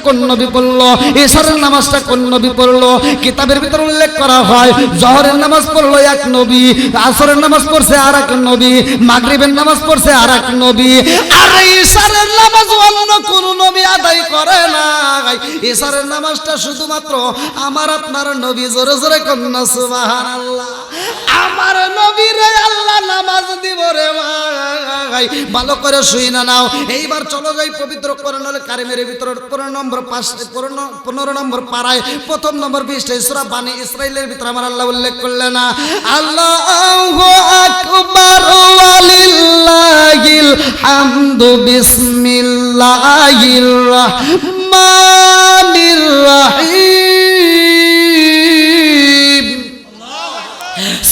কোন নবী পড়লো, এশারের নামাজটা কোন নবী পড়লো। কিতাবের ভিতরে উল্লেখ করা হয় জোহরের নামাজ পড়লো এক নবী, আসরের নামাজ পড়ছে আর এক নবী, মাগরিবের নামাজ পড়ছে আর এক নবী, আর এশারের নামাজ অন্য কোন নবী আদায় করে না। এশারের নামাজটা শুধুমাত্র আমার আপনার নবী। জোরে জোরে কন্যা সুবহানাল্লাহ। আমার নবীরে আল্লাহ নামাজ দিব রে ভাই, ভালো করে শুই না নাও। এইবার চলো যাই পবিত্র কোরআনুল কারীমের ভিতর 15 নম্বর পারায় 1 নম্বর পৃষ্ঠায় সূরা বানী ইসরাঈলের ভিতর আমার আল্লাহ উল্লেখ করলেন না, আল্লাহু আকবার ওয়ালিল্লাহিল হামদু বিসমিল্লাহির রহমানির রহিম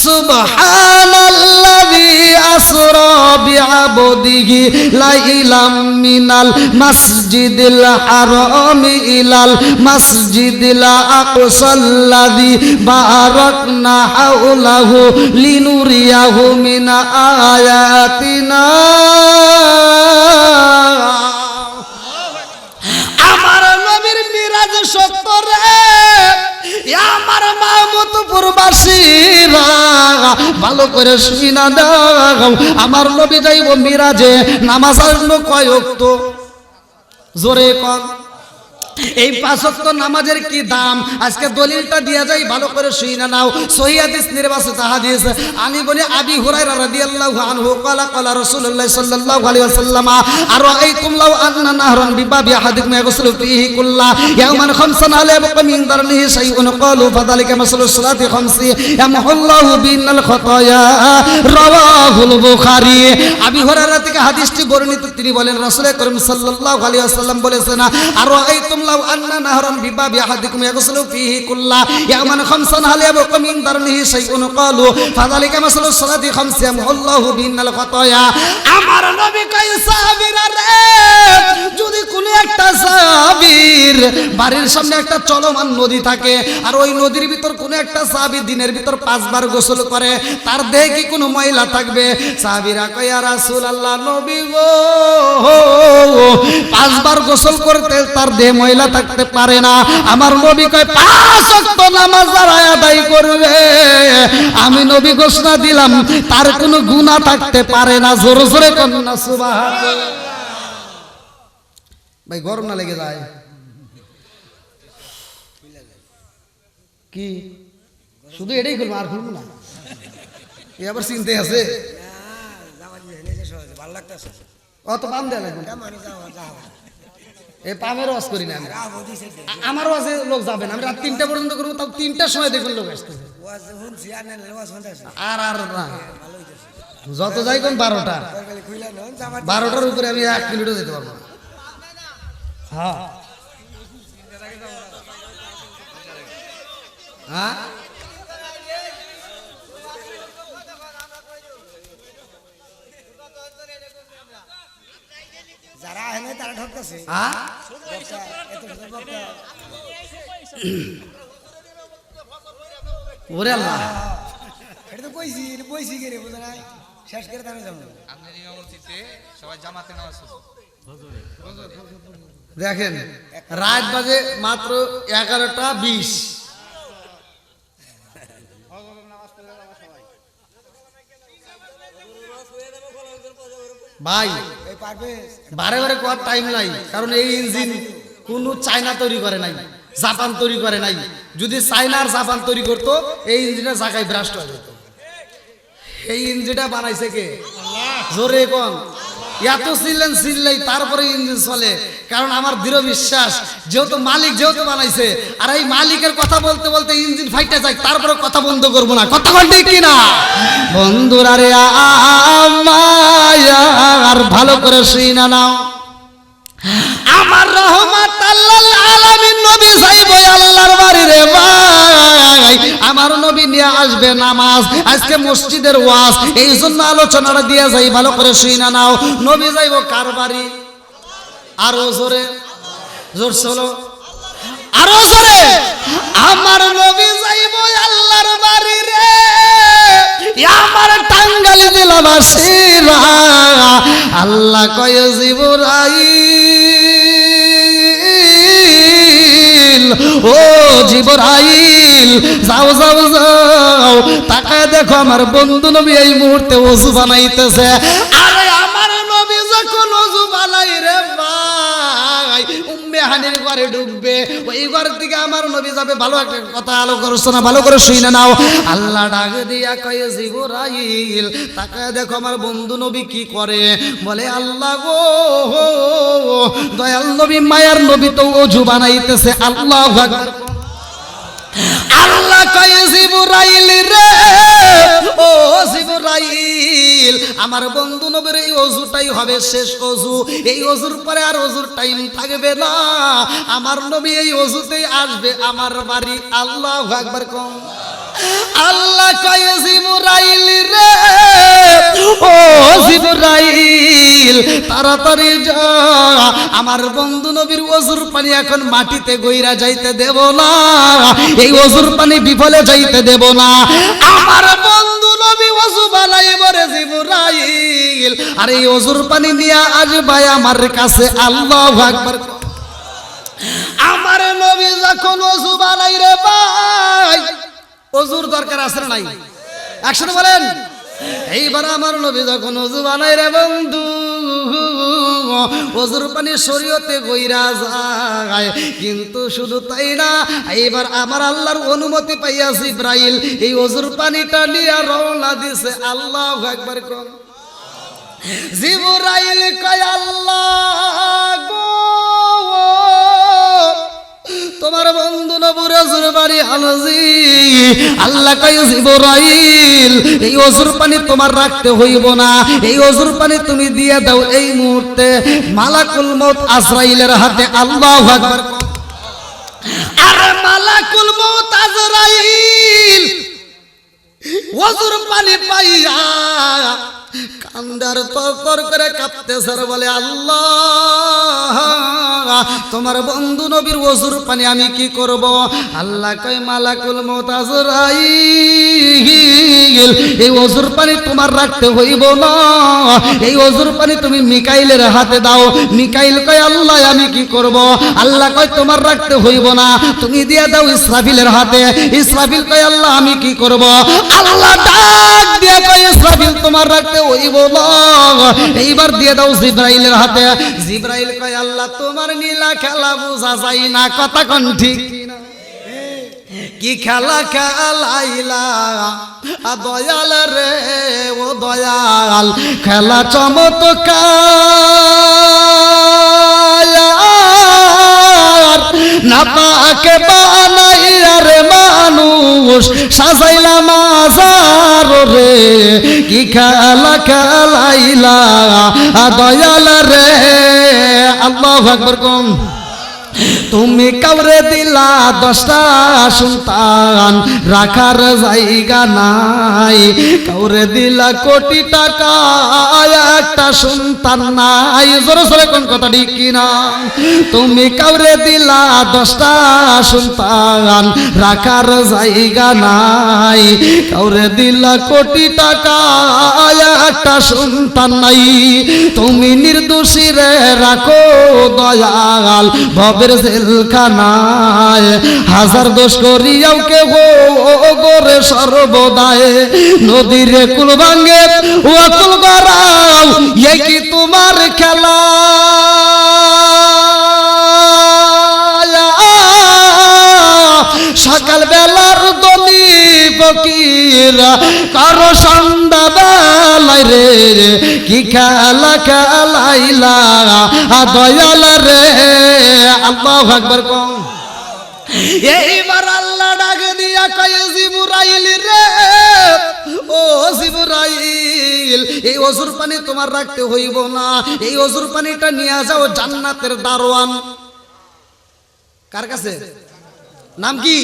সুবহানাল্লাযী আসরা বিআবদিহি লাইলাম মিনাল মাসজিদিল হারামি ইলাল মাসজিদিল আকসাল্লাযী বারাকনা হাওলাহু লিনুরিয়াহু মিন আয়াতিনা। আমার নবীর মিরাজ সত্য রে, আমার মাহমুদপুরবাসীরা ভালো করে শুই না দাও। আমার নবী যাইব মিরাজে, নামাজ আসলো কয় ওয়াক্ত? জোরে কর। এই 5 ওয়াক্ত নামাজের কি দাম আজকে দলিলটা দিয়া যাই, ভালো করে শুই না নাও। সহিহ হাদিস নির্বাচিত হাদিস, আমি বলি আবি হুরায়রা রাদিয়াল্লাহু আনহু ক্বালা ক্বালা রাসূলুল্লাহ সাল্লাল্লাহু আলাইহি ওয়াসাল্লাম আরাআইতুম লাউ আন্না নাহরান বিবাবি আহাদিকুম ইয়াগসিলু ফীহি কুল্লা ইয়াওমান খামসান লা ইয়াবকা মিন দারনিহি শাইউন ক্বালু ফাযালিকা মাসালুস সালাতি খামসি ইয়ামহুল্লাহু বিনাল খাতায়া। রাওয়াহুল বুখারী। আবি হুরায়রা থেকে হাদিসটি বর্ণিত, তিনি বলেন রাসূল করিম সাল্লাল্লাহু আলাইহি ওয়াসাল্লাম বলেছেন, আরাআইতুম লাউ আন্না নাহরান বিবাবি আহাদিকুম ইয়াগসিলু ফীহি কুল্লা ইয়াওমান খামসান লা ইয়াবকা মিন দারনিহি শাইউন ক্বালু ফাযালিকা মাসালুস সালাতি খামসি ইয়ামহুল্লাহু বিনাল খাতায়া। আমার নবী কয় সাহাবীরা রে, যদি কোন একটা সাহাবীর বাড়ির সামনে একটা চলমান নদী থাকে আর ওই নদীর ভিতর কোন একটা সাহাবী দিনের ভিতর 5 বার গোসল করে, তার দেহে কি কোনো ময়লা থাকবে? সাহাবীরা কয় ইয়া রাসূলুল্লাহ, নবী গো 5 বার গোসল করতে তার দেহে ময়লা থাকতে পারে না। আমার নবী কয় 5 ওয়াক্ত নামাজ যারা আদায় করবে আমি নবী ঘোষণা দিলাম তার কোনো গুনাহ থাকতে পারে না। জোরে জোরে কন্যা সুবহানাল্লাহ। ভাই গরম না লেগে যায় কি? শুধু এটাই করবো, আর করবো না? এ আবার চিনতে আছে, অত পাম দেয়া লাগবে। এই পামের ওয়াজ করি না আমি, আমার ওয়াজে লোক যাবে না। আমি রাত 3টা পর্যন্ত করবো, তাও 3টার সময় দেখুন লোক আসতেছে। আর আর না, যত যাই কোন 12টার উপরে আমি 1 মিনিটও যেতে পারবো না। হ্যাঁ হ্যাঁ যারা এনে তারা ঠকতেছে। ওরে আল্লাহ, এটা তো কইছি কে রে, বুঝা নাই? শেষ করে আমি যাবো। আপনার ইমামতিতে সবাই জামাতে নামাজ পড়ে। দেখেন রাত বাজে মাত্র 11টা 20। ভাই বারে বারে কোয়ার টাইম নাই, কারণ এই ইঞ্জিন কোনো চায়না তৈরি করে নাই, জাপান তৈরি করে নাই। যদি চায়না আর জাপান তৈরি করতো এই ইঞ্জিনের জায়গায় ব্রাস্ট হয়ে যেত। এই ইঞ্জিনটা বানাইছে কে? জোরে কোন? এত চিল্লাই তারপরে ইঞ্জিন চলে। কারণ আমার দৃঢ় বিশ্বাস, যেহেতু মালিক যেহেতু বানাইছে, আর এই মালিকের কথা বলতে বলতে ইঞ্জিন ফাইটে যায়, তারপরে কথা বন্ধ করবো না। কথা বলতে কিনা বন্ধুরা রে, আর ভালো করে শুই না নাও। আমার রহমত আল্লাহর আলামিন নবী যাইব আল্লাহর বাড়ি রে ভাই, আমার নবী নিয়ে আসবে নামাজ। আজকে মসজিদের ওয়াজ, এই জন্য আলোচনাটা দিয়ে যাই, ভালো করে শুই না নাও। নবী যাইব কার বাড়ি? আরো জোরে, জোর চলো, আরো জোরে। আমার নবী যাইব আল্লাহর বাড়ি রে, আমার টাঙ্গাইল জেলাবাসীরা। আল্লাহ কয় জিবরাইল ও জিবরাইল যাও যাও যাও, তাকায় দেখো আমার বন্ধু নবী এই মুহূর্তে ওযু বানাইতেছে। আরে আমার নবী যখন ওযু বানাই রে ভাই, উম্মে হানির ঘরে ঢুকবে, ওই ঘর থেকে আমার নবী যাবে। ভালো একটা কথা আলো করছো না, ভালো করে শুনে নাও। আল্লাহ ডাক দিয়া কয় জিবরাইল তাকায় দেখো আমার বন্ধু নবী কি করে। বলে আল্লাহ গো, দয়াল নবী মায়ার নবী তো ওযু বানাইতেছে। আল্লাহু আকবার। আল্লাহ কয় জিবরাইল রে, ও জিবরাইল আমার বন্ধু নবীর এই ওযুটাই হবে শেষ ওযু, এই ওযুর পরে আর ওযুর টাইম থাকবে না। আমার নবী এই ওযুতেই আসবে আমার বাড়ি। আল্লাহু আকবার কোন। আল্লাহ কয় জিবরাইল রে, ও জিবরাইল তাড়াতাড়ি যা, আমার বন্ধু নবীর ওযুর পানি এখন মাটিতে গইরা যাইতে দেব না, এই ওযুর পানি বিফলে যাইতে দেব না। আমার বন্ধু নবী ওযু বানাইব রে জিবরাইল, আর এই ওযুর পানি নিয়ে আসবে আমার কাছে। আল্লাহু আকবার। আমার নবী যখন ওযু বানাই রে ভাই, ওযুর দরকার আছে না নাই? একসাথে বলেন। এইবার আমার নবী যখন ওযু বানাই রে বন্ধু, ওযুর পানি শরীয়তে গইরা যায়, কিন্তু শুধু তাই না, এইবার আমার আল্লাহর অনুমতি পাইয়া জিবরাইল এই ওযুর পানিটা নিয়ে রওনা দিছে। আল্লাহু আকবার কোন। জিবরাইল কয় আল্লাহ গো, তোমার বন্ধু নবীর ওযুর পানি আনজি। আল্লাহ কয় জিবরাইল এই ওযুর পানি তোমার রাখতে হইব না, এই ওযুর পানি তুমি দিয়ে দাও এই মুহূর্তে মালাকুল মউত আজরাইলের হাতে। আল্লাহু আকবার। আরে মালাকুল মউত আজরাইল ওযুর পানি পাইয়া কান্দার তরতর করে কাঁপতেছে, বলে আল্লাহ তোমার বন্ধু নবীর ওযুর পানি আমি কি করব? আল্লাহ কয় মালাকুল মউত আজরাইল এই ওযুর পানি তোমার রাখতে হইব না, এই ওযুর পানি তুমি মিকাইলের হাতে দাও। মিকাইল কয় আল্লাহ আমি কি করব? আল্লাহ কয় তোমার রাখতে হইব না, তুমি দিয়ে দাও ইসরাফিলের হাতে। ইসরাফিল কয় আল্লাহ আমি কি করব? আল্লাহ ডাক দিয়ে কয় ইসরাফিল তোমার রাখতে হইব না, এইবার দিয়ে দাও জিবরাইলের হাতে। জিবরাইল কয় আল্লাহ তোমার নীলা খেলা বুঝা যায় না, কথা কোন ঠিক না? কি খেলা খেলাইলা দয়াল রে, ও দয়াল খেলা চমৎকার, না পাকে বানাইয়া রে মানুষ সাজাইলা মাজার রে। কি খেলা খেলাইলা দয়াল রে। আল্লাহু আকবার কোন। তুমি কাউরে দিলা 10টা সন্তান, রাখার জায়গা নাই, কাউরে দিলা কোটি টাকা, একটা সন্তান নাই। জোরে জোরে কোন কথা ঠিক কিনা? তুমি কাউরে দিলা 10টা সন্তান, রাখার জায়গা নাই, কাউরে দিলা কোটি টাকা, একটা সন্তান নাই। তুমি নির্দোষী রে রাখো দয়াল ভবের জেলখানায়, হাজার দোষ করিয়াও কে গোরে সর্বদায়। নদীরে কুল ভাঙ্গে ও কুল গড়াও, এই কি তোমার খেলা? সকাল বেলার দলি ফকির কারো সন্ধ্যা বেলায় রে, কি খেলা খেলাইলা দয়াল রে। আল্লাহু আকবার কোন। এইবার আল্লাহ ডাক দিয়া কয় জিবরাইল রে, ও জিবরাইল এই ওযুর পানি তোমার রাখতে হইব না, এই ওযুর পানিটা নিয়ে যাও জান্নাতের দারোয়ান। কার কাছে? নাম কি?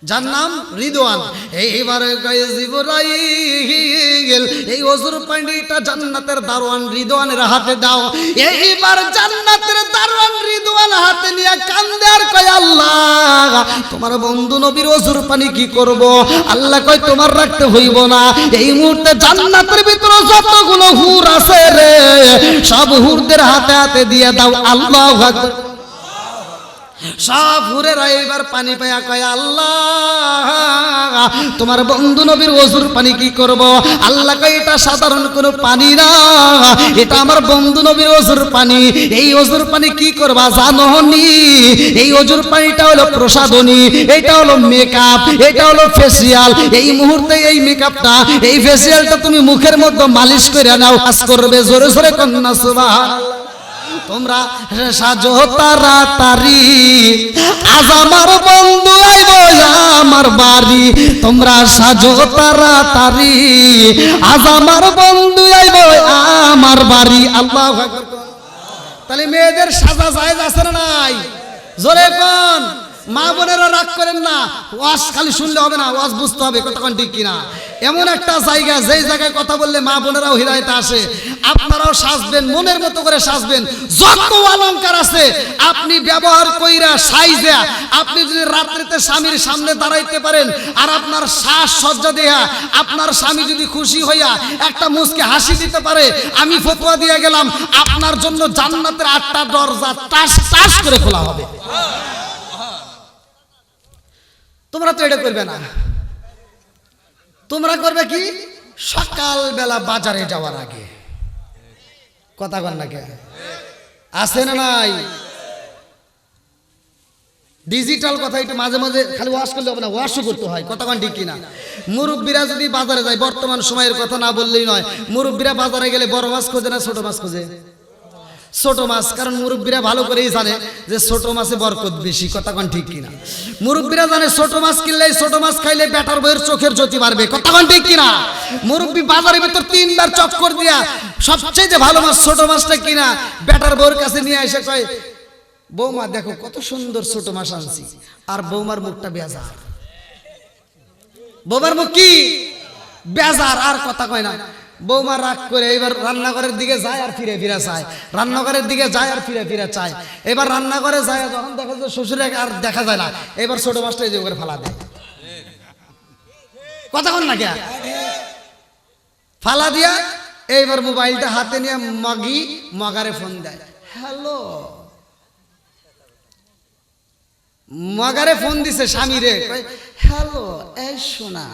যার নাম রিদওয়ান। এইবার কয় জিবরাইল এই ওযুর পানিটা জান্নাতের দারোয়ান রিদওয়ানের হাতে দাও। এইবার জান্নাতের দারোয়ান রিদওয়ান হাতে নিয়ে কান্দে আর কয় আল্লাহ তোমার বন্ধু নবীর ওযুর পানি কি করব? আল্লাহ কয় তোমার রাখতে হইব না, এই মুহূর্তে জান্নাতের ভিতরে যতগুলো হুর আছে রে, সব হুরদের হাতে হাতে দিয়ে দাও। আল্লাহু আকবার। সব হুরেরা এবার পানি পায়া কয় আল্লাহ তোমার বন্ধু নবীর ওযুর পানি কি করব? আল্লাহ কয় এটা সাধারণ কোনো পানি না, এটা আমার বন্ধু নবীর ওযুর পানি। এই ওযুর পানি কি করবা জানো নি? এই ওযুর পানিটা হলো প্রসাদনী, এটা হলো মেকআপ, এটা হলো ফেসিয়াল। এই মুহূর্তে এই মেকআপটা, এই ফেসিয়ালটা তুমি মুখের মধ্যে মালিশ করে নাও, কাজ করবে। জোরে জোরে কন্যা সুবহানাল্লাহ। তোমরা সাজো তাড়াতাড়ি, আজ আমার বন্ধু আইব আমার বাড়ি। তোমরা সাজো তাড়াতাড়ি, আজ আমার বন্ধু আইব আমার বাড়ি। আল্লাহু আকবার। তাহলে মেয়েদের সাজা জায়েজ আছে না নাই? জোরে কোন। মা বোনেরা রাগ করেন না, ওয়াজ খালি শুনলে হবে না, ওয়াজ বুঝতে হবে কতক্ষণ ঠিক কিনা। এমন একটা জায়গা, যেই জায়গায় কথা বললে মা বোনেরাও হৃদয়তে আসে। আপনারাও সাজবেন, মনের মতো করে সাজবেন। যত অলংকার আছে আপনি ব্যবহার কইরা সাইজা, আপনি যদি রাত্রিতে স্বামীর সামনে দাঁড়াইতে পারেন আর আপনার শ্বাস সজ্জা দেয়া আপনার স্বামী যদি খুশি হইয়া একটা মুচকে হাসি দিতে পারে, আমি ফতোয়া দিয়ে গেলাম আপনার জন্য জান্নাতের 8টা দরজা টাস টাস করে খোলা হবে। তোমরা তো এটা করবে না, তোমরা করবে কি? সকালবেলা বাজারে যাওয়ার আগে। কথা বল না কে? আছে না নাই? ডিজিটাল কথা একটু মাঝে মাঝে খালি ওয়াশ করলে হবে না, ওয়াশও করতে হয়। কতক্ষণ ঠিক কিনা? মুরব্বীরা যদি বাজারে যায়, বর্তমান সময়ের কথা না বললেই নয়, মুরব্বীরা বাজারে গেলে বড় মাছ খোঁজে না ছোট মাছ খোঁজে? ছোট মাছ, কারণ মুরব্বীরা ভালো করেই জানে যে ছোট মাছে বরকত বেশি। কতক্ষণ ঠিক কিনা? মুরব্বীরা জানে ছোট মাছ কিনলে, ছোট মাছ খাইলে বেটার বইয়ের চোখের জ্যোতি বাড়বে। কতক্ষণ ঠিক কিনা? মুরব্বী বাজারের ভিতর 3বার চক্কর দিয়া সবচেয়ে ভালো মাছ ছোট মাছটা কিনা বেটার বউর কাছে নিয়ে এসে কয়, বৌমা দেখো কত সুন্দর ছোট মাছ আনছি। আর বৌমার মুখটা বেজার, বৌমার মুখ কি বেজার, আর কথা কয় না। বৌমা রাগ করে এবার রান্নাঘরের দিকে যায় আর ফিরে ফিরে চায়, রান্নাঘরের দিকে যায় আর ফিরে ফিরে চায়। এবার রান্নাঘরে যায়, যখন দেখা যায় শ্বশুরে আর দেখা যায় না, এবার ছোট মাছটা এই যে করে ফালা দেয়। কতক্ষণ না কে ফালা দিয়া এইবার মোবাইলটা হাতে নিয়ে মগারে ফোন দেয়। হ্যালো, মগারে ফোন দিছে স্বামী রে। হ্যালো, এই শোনা।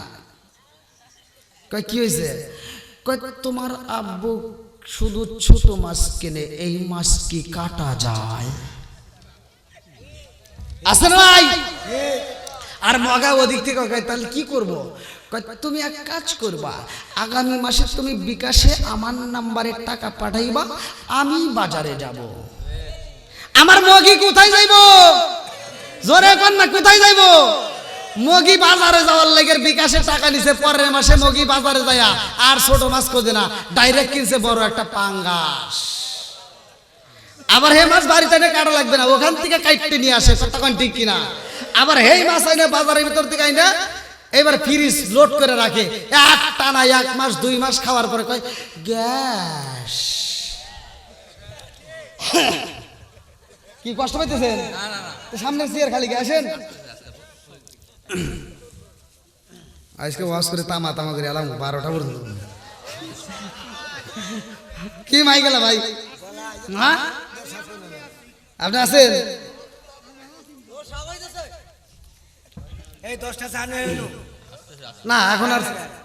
কয় কি হয়েছে? কয় তোমার আব্বু শুধু ছোট মাছ কেনে, এই মাছ কি কাটা যায়? আছে না ভাই? আর মগা ওদিক থেকে কয় তাহলে কি করব? কয় তুমি এক কাজ করবা, আগামী মাসে তুমি বিকাশে আমার নাম্বারে টাকা পাঠাইবা, আমি বাজারে যাব। আমার মগি কোথায় যাইব? জোরে কোন না, কোথায় যাইব? মগি বাজারে যাওয়ার লেগে বিকাশে টাকা নিছে, পরের মাসে মগি বাজারে যায়া আর ছোট মাছ খোঁজে না, ডাইরেক্ট কিনছে বড় একটা পাঙ্গাস। আবার হে মাছ বাড়িতে এনে কাটা লাগবে না, ওখান থেকে কাইটতে নিয়ে আসে। তখন ঠিক কিনা? আবার হেই মাছ আইনে বাজারের ভিতর থেকে আইনে এবার ফ্রিজ লোড করে রাখে, এক টানা 1 মাস 2 মাস খাওয়ার পরে কয় গ্যাস। কি কষ্ট পাইতেছেন? সামনের চেয়ার খালি গ্যাসেন। আজকে ওয়াশ করে তামা তামা করে এলাম 12টা পর্যন্ত। কি মাই গেল ভাই? হ্যাঁ, আপনি আছেন? এই 10টা চা নিয়ে এলো না, এখন আর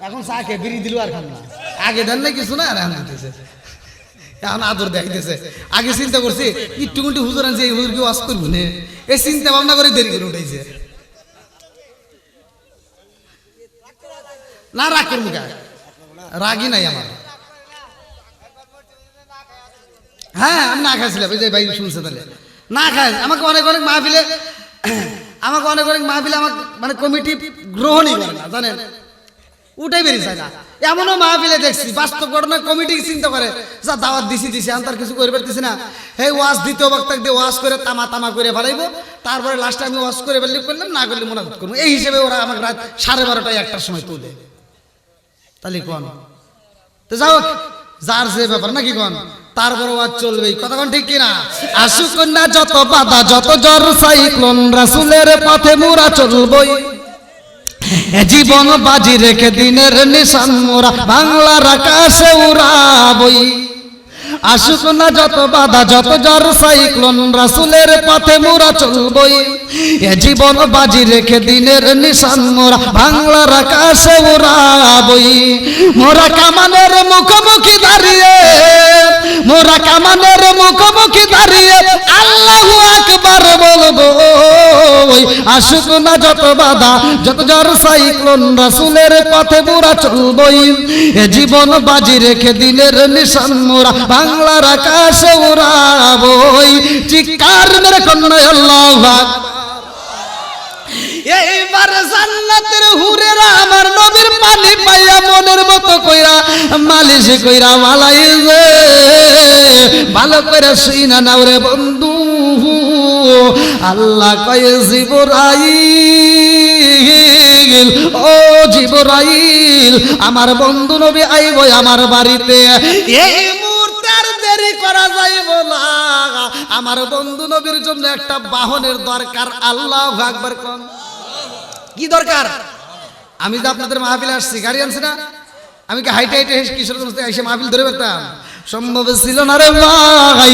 এখন চা খেয়ে বিড়ি দিল আর খান না। আগে দেন না কিছু না, আর এখন দিতেছে, এখন আদর দেখাইতেছে। আগে চিন্তা করছি একটু মিটু হুজুর আনছে, এই হুজুরকে ওয়াশ করবো না, এই চিন্তা ভাবনা করে দেরি করে উঠেছে। না রাগ করবো কা, রাগই নাই আমার। হ্যাঁ, আমি না খাইছিলাম, এই যে ভাই শুনছে তাহলে না খাই। আমাকে অনেক অনেক মাহফিলে আমাকে মানে কমিটি গ্রহণই করে না, জানেন, উঠাই বেরিয়ে যায় না। এমনও মাহফিলে দেখছি, বাস্তব ঘটনা, কমিটি চিন্তা করে যা দাওয়াত দিছি আমি তার কিছু করে পারতেছি না, হে ওয়াজ দ্বিতীয় বক্তা দিয়ে ওয়াজ করে তামা তামা করে ফেলাইবো, তারপরে লাস্টে আমি ওয়াজ করে ফেললে করলাম, না করলে মোনাজাত করবো। এই হিসেবে ওরা আমাকে রাত 12:30 1টার সময় তুলে। তাহলে কোন তো যাও, যার যে ব্যাপার নাকি কোন, তারপরে ওয়াজ চলবেই। কতক্ষণ ঠিক কিনা? আসুক না যত বাধা, যত জ্বর সাইক্লোন, রাসূলের পথে মোরা চলবই, জীবন বাজি রেখে দিনের নিশান মোরা বাংলার আকাশে উড়াবই। আসুক না যত বাধা যত জ্বর সাইক্লোন রাসূলের পথে মোরা চলবই এ জীবন বাজি রেখে দিনের নিশান মোরা বাংলার আকাশে উড়াবই মোরা কামানের মুখোমুখি দাঁড়িয়ে মোরা কামানের মুখোমুখি দাঁড়িয়ে আল্লাহু আকবার বলবো আসুক না যত বাধা যত জ্বর সাইক্লোন রাসূলের পথে মোরা চলবই এ জীবন বাজি রেখে দিনের নিশান মোরা বাংলার আকাশে উড়াবই চিৎকার মেরে কন্যা আল্লাহু আকবার এইবার জান্নাতের হুরেরা আমার নবীর পানি পাইয়া মনের মতো কইরা মালিশ কইরা মালাইছে ভালো করে শুইনা নাও রে বন্ধু আল্লাহ কয়ে জিবরাইল ও জিবরাইল আমার বন্ধু নবী আইব আমার বাড়িতে এই মুহূর্তের দেরি করা যাইব না আমার বন্ধু নবীর জন্য একটা বাহনের দরকার আল্লাহু আকবার কোন কি দরকার আমি যে আপনাদের মাহফিলে আসছি গাড়ি আনছি না আমি কি হাইটে হাইটে কিশোরগঞ্জ থেকে এসে মাহফিল ধরে পেতাম সম্ভব ছিল না রে ভাই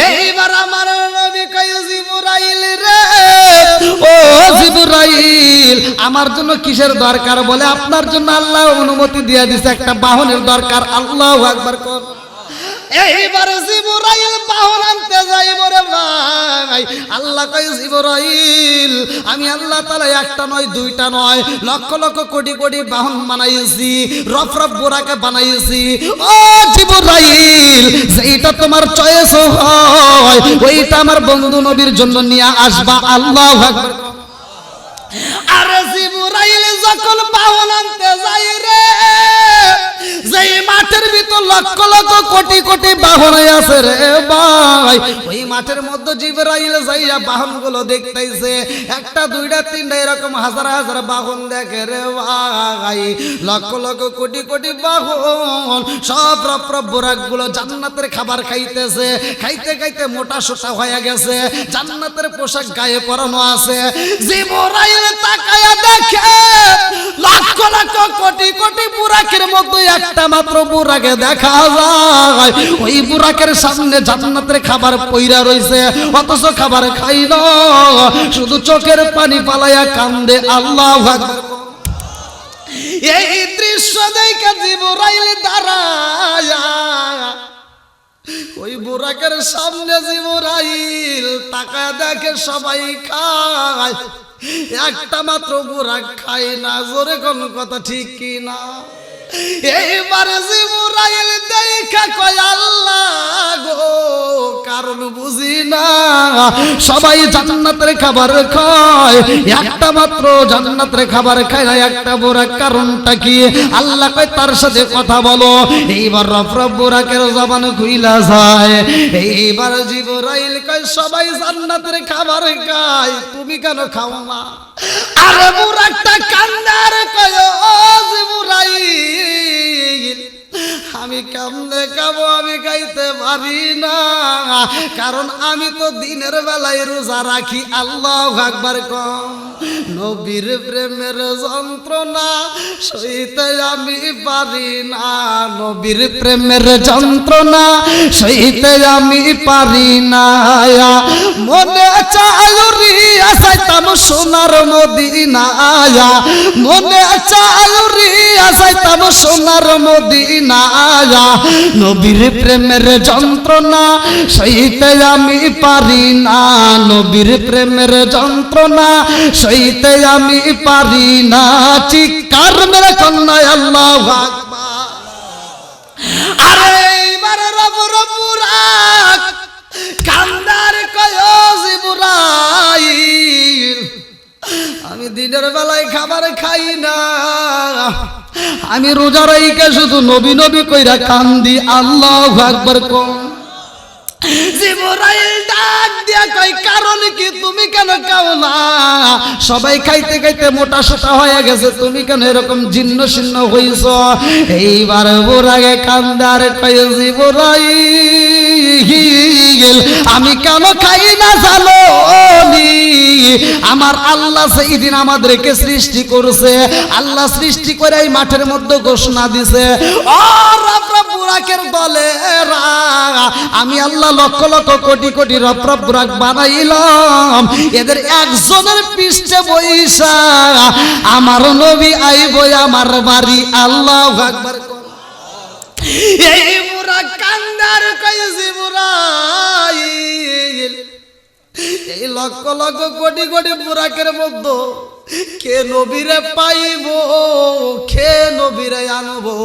এইবার আমার নবী কয় জিবরাইল রে ও জিবরাইল আমার জন্য কিসের দরকার বলে আপনার জন্য আল্লাহ অনুমতি দিয়ে দিয়েছে একটা বাহনের দরকার আল্লাহু আকবার কোন এইবার জিবরাইল বাহন আনতে যাইব রে ভাই আল্লাহ কয় জিবরাইল আমি আল্লাহ তাআলা একটা নয় দুইটা নয় লক্ষ লক্ষ কোটি কোটি বাহন বানাইছি রফ রফ বুরাকে বানাইছি ও জিবরাইল যেটা তোমার চয়েস হয় ওইটা আমার বন্ধু নবীর জন্য নিয়ে আসবা আল্লাহু আকবার আরে জিবরাইল যখন বাহন আনতে যাই রে যেই মাঠের ভিতর লক্ষ লক্ষ কোটি কোটি বাহন আছে রে ভাই ওই মাঠের মধ্যে জিবরাইল যাইয়া বাহনগুলো দেখতেইছে একটা দুইটা তিনটা এরকম হাজার হাজার বাহন দেখে রে ভাই লক্ষ লক্ষ কোটি কোটি বাহন সব রফ রফ বুরাকগুলো জান্নাতের খাবার খাইতেছে খাইতে খাইতে মোটা সোটা হয়ে গেছে জান্নাতের পোশাক গায়ে পরানো আছে জিবরাইল তাকায়া দেখে লক্ষ লক্ষ কোটি কোটি বুরাকের মধ্যে একটা মাত্র বুরাকে দেখা যায় ওই বুরাকের সামনে জান্নাতের খাবার পইরা রইছে অথচ খাবার খাই না শুধু চোখের পানি পালায়া কান্দে আল্লাহু আকবার এই দৃশ্য দেখে জিবরাইল দাঁড়ায়া ওই বুরাকের সামনে জিবরাইল তাকায়া দেখে সবাই খায় একটা মাত্র বুরাক খায় না জোরে কোন কথা ঠিক কি না এইবার জিবরাইল দেখা কয় আল্লাহ গো কারণ বুঝি না সবাই জান্নাতের খাবার খায় একটা মাত্র জান্নাতের খাবার খায় না একটা বুরাক কারণটা কি আল্লাহ কয় তার সাথে কথা বলো এইবার রফ রফ বুরাকের জবান খুইলা যায় এইবার জিবরাইল কয় সবাই জান্নাতের খাবার খায় তুমি কেন খাও না আরে বুরাকটা কান্নার কয় ও জিবরাইল আমি কেমনে খাবো আমি খাইতে পারি না কারণ আমি তো দিনের বেলায় রোজা রাখি আল্লাহু আকবার কম নবীর প্রেমের যন্ত্রণা সইতে আমি পারি না নবীর প্রেমের যন্ত্রণা সইতে আমি পারি না মনে চায়ুরি আসাইতাম সোনার মদিনায়া মনে চায়ুরি আসাইতাম সোনার মদিনায়া নবীর প্রেমের যন্ত্রণা সইতে আমি পারি না নবীর প্রেমের যন্ত্রণা সইতে আমি পারি না চিৎকার মেরে কন্যা আল্লাহু আকবার আরে এইবার রব রবুরাক কান্দার কয় জিবরাইল আমি দিনের বেলায় খাবার খাই না আমি রোজা রাইখা শুধু নবী নবী কইরা কান্দি আল্লাহু আকবার কোন জিবরাইল ডাক দিয়া কই কারণ কি তুমি কেন খাও না সবাই খাইতে খাইতে মোটা সোটা হয়ে গেছে তুমি কেন এরকম জীর্ণ শীর্ণ হইছো এইবার বুরাকে কান্দার কই জিবরাইল আমি কেন খাই না জানো আমার আল্লাহ সেই দিন আমাদেরকে সৃষ্টি করেছে আল্লাহ সৃষ্টি করে এই মাঠের মধ্যে ঘোষণা দিছে ও রব রব্বুল বুরাকের দলেরা, আমি আল্লাহ লক্ষ লক্ষ কোটি কোটি রব রব বুরাক বানাইলাম, এদের একজনের পৃষ্ঠে বইসা আমার নবী আইব আমার বাড়ি। আল্লাহু আকবার। এই বুরাক কান্দার কইছি বুরাইল, এই লক্ষ লক্ষ কোটি কোটি বুরাকের মধ্যে কে নবীরে পাইব, কে নবীরে আনবো,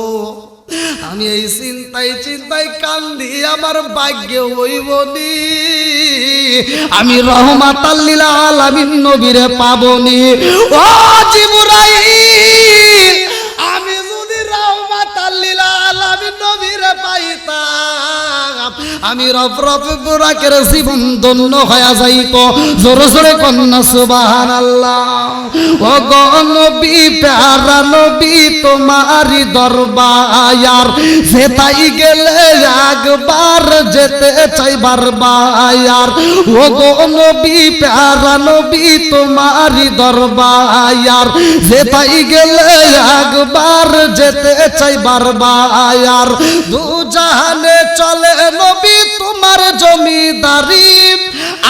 আমি এই চিন্তায় চিন্তায় কান্দি, আমার ভাগ্যে হইব নি আমি রহমাতাল লিল আলামিন নবীরে পাবনি। ও জিবরাইল, আমি যদি রহমাতাল লিল আলামিন নবীরে পাইতাম, আমি রব রব বুরাকের জীবন ধন্য হয়ে যাইত। জোরে জোরে কন্যা সুবহানাল্লাহ। ও গো নবী প্যারা নবী তোমারি দরবার, যেতাই গেলে একবার যেতে চাই বারবার। ও গো নবী প্যারা নবী তোমারি দরবার, যেতাই গেলে একবার যেতে চাই বারবার। দু জাহানে চলে নবী তোমার জমিদারি,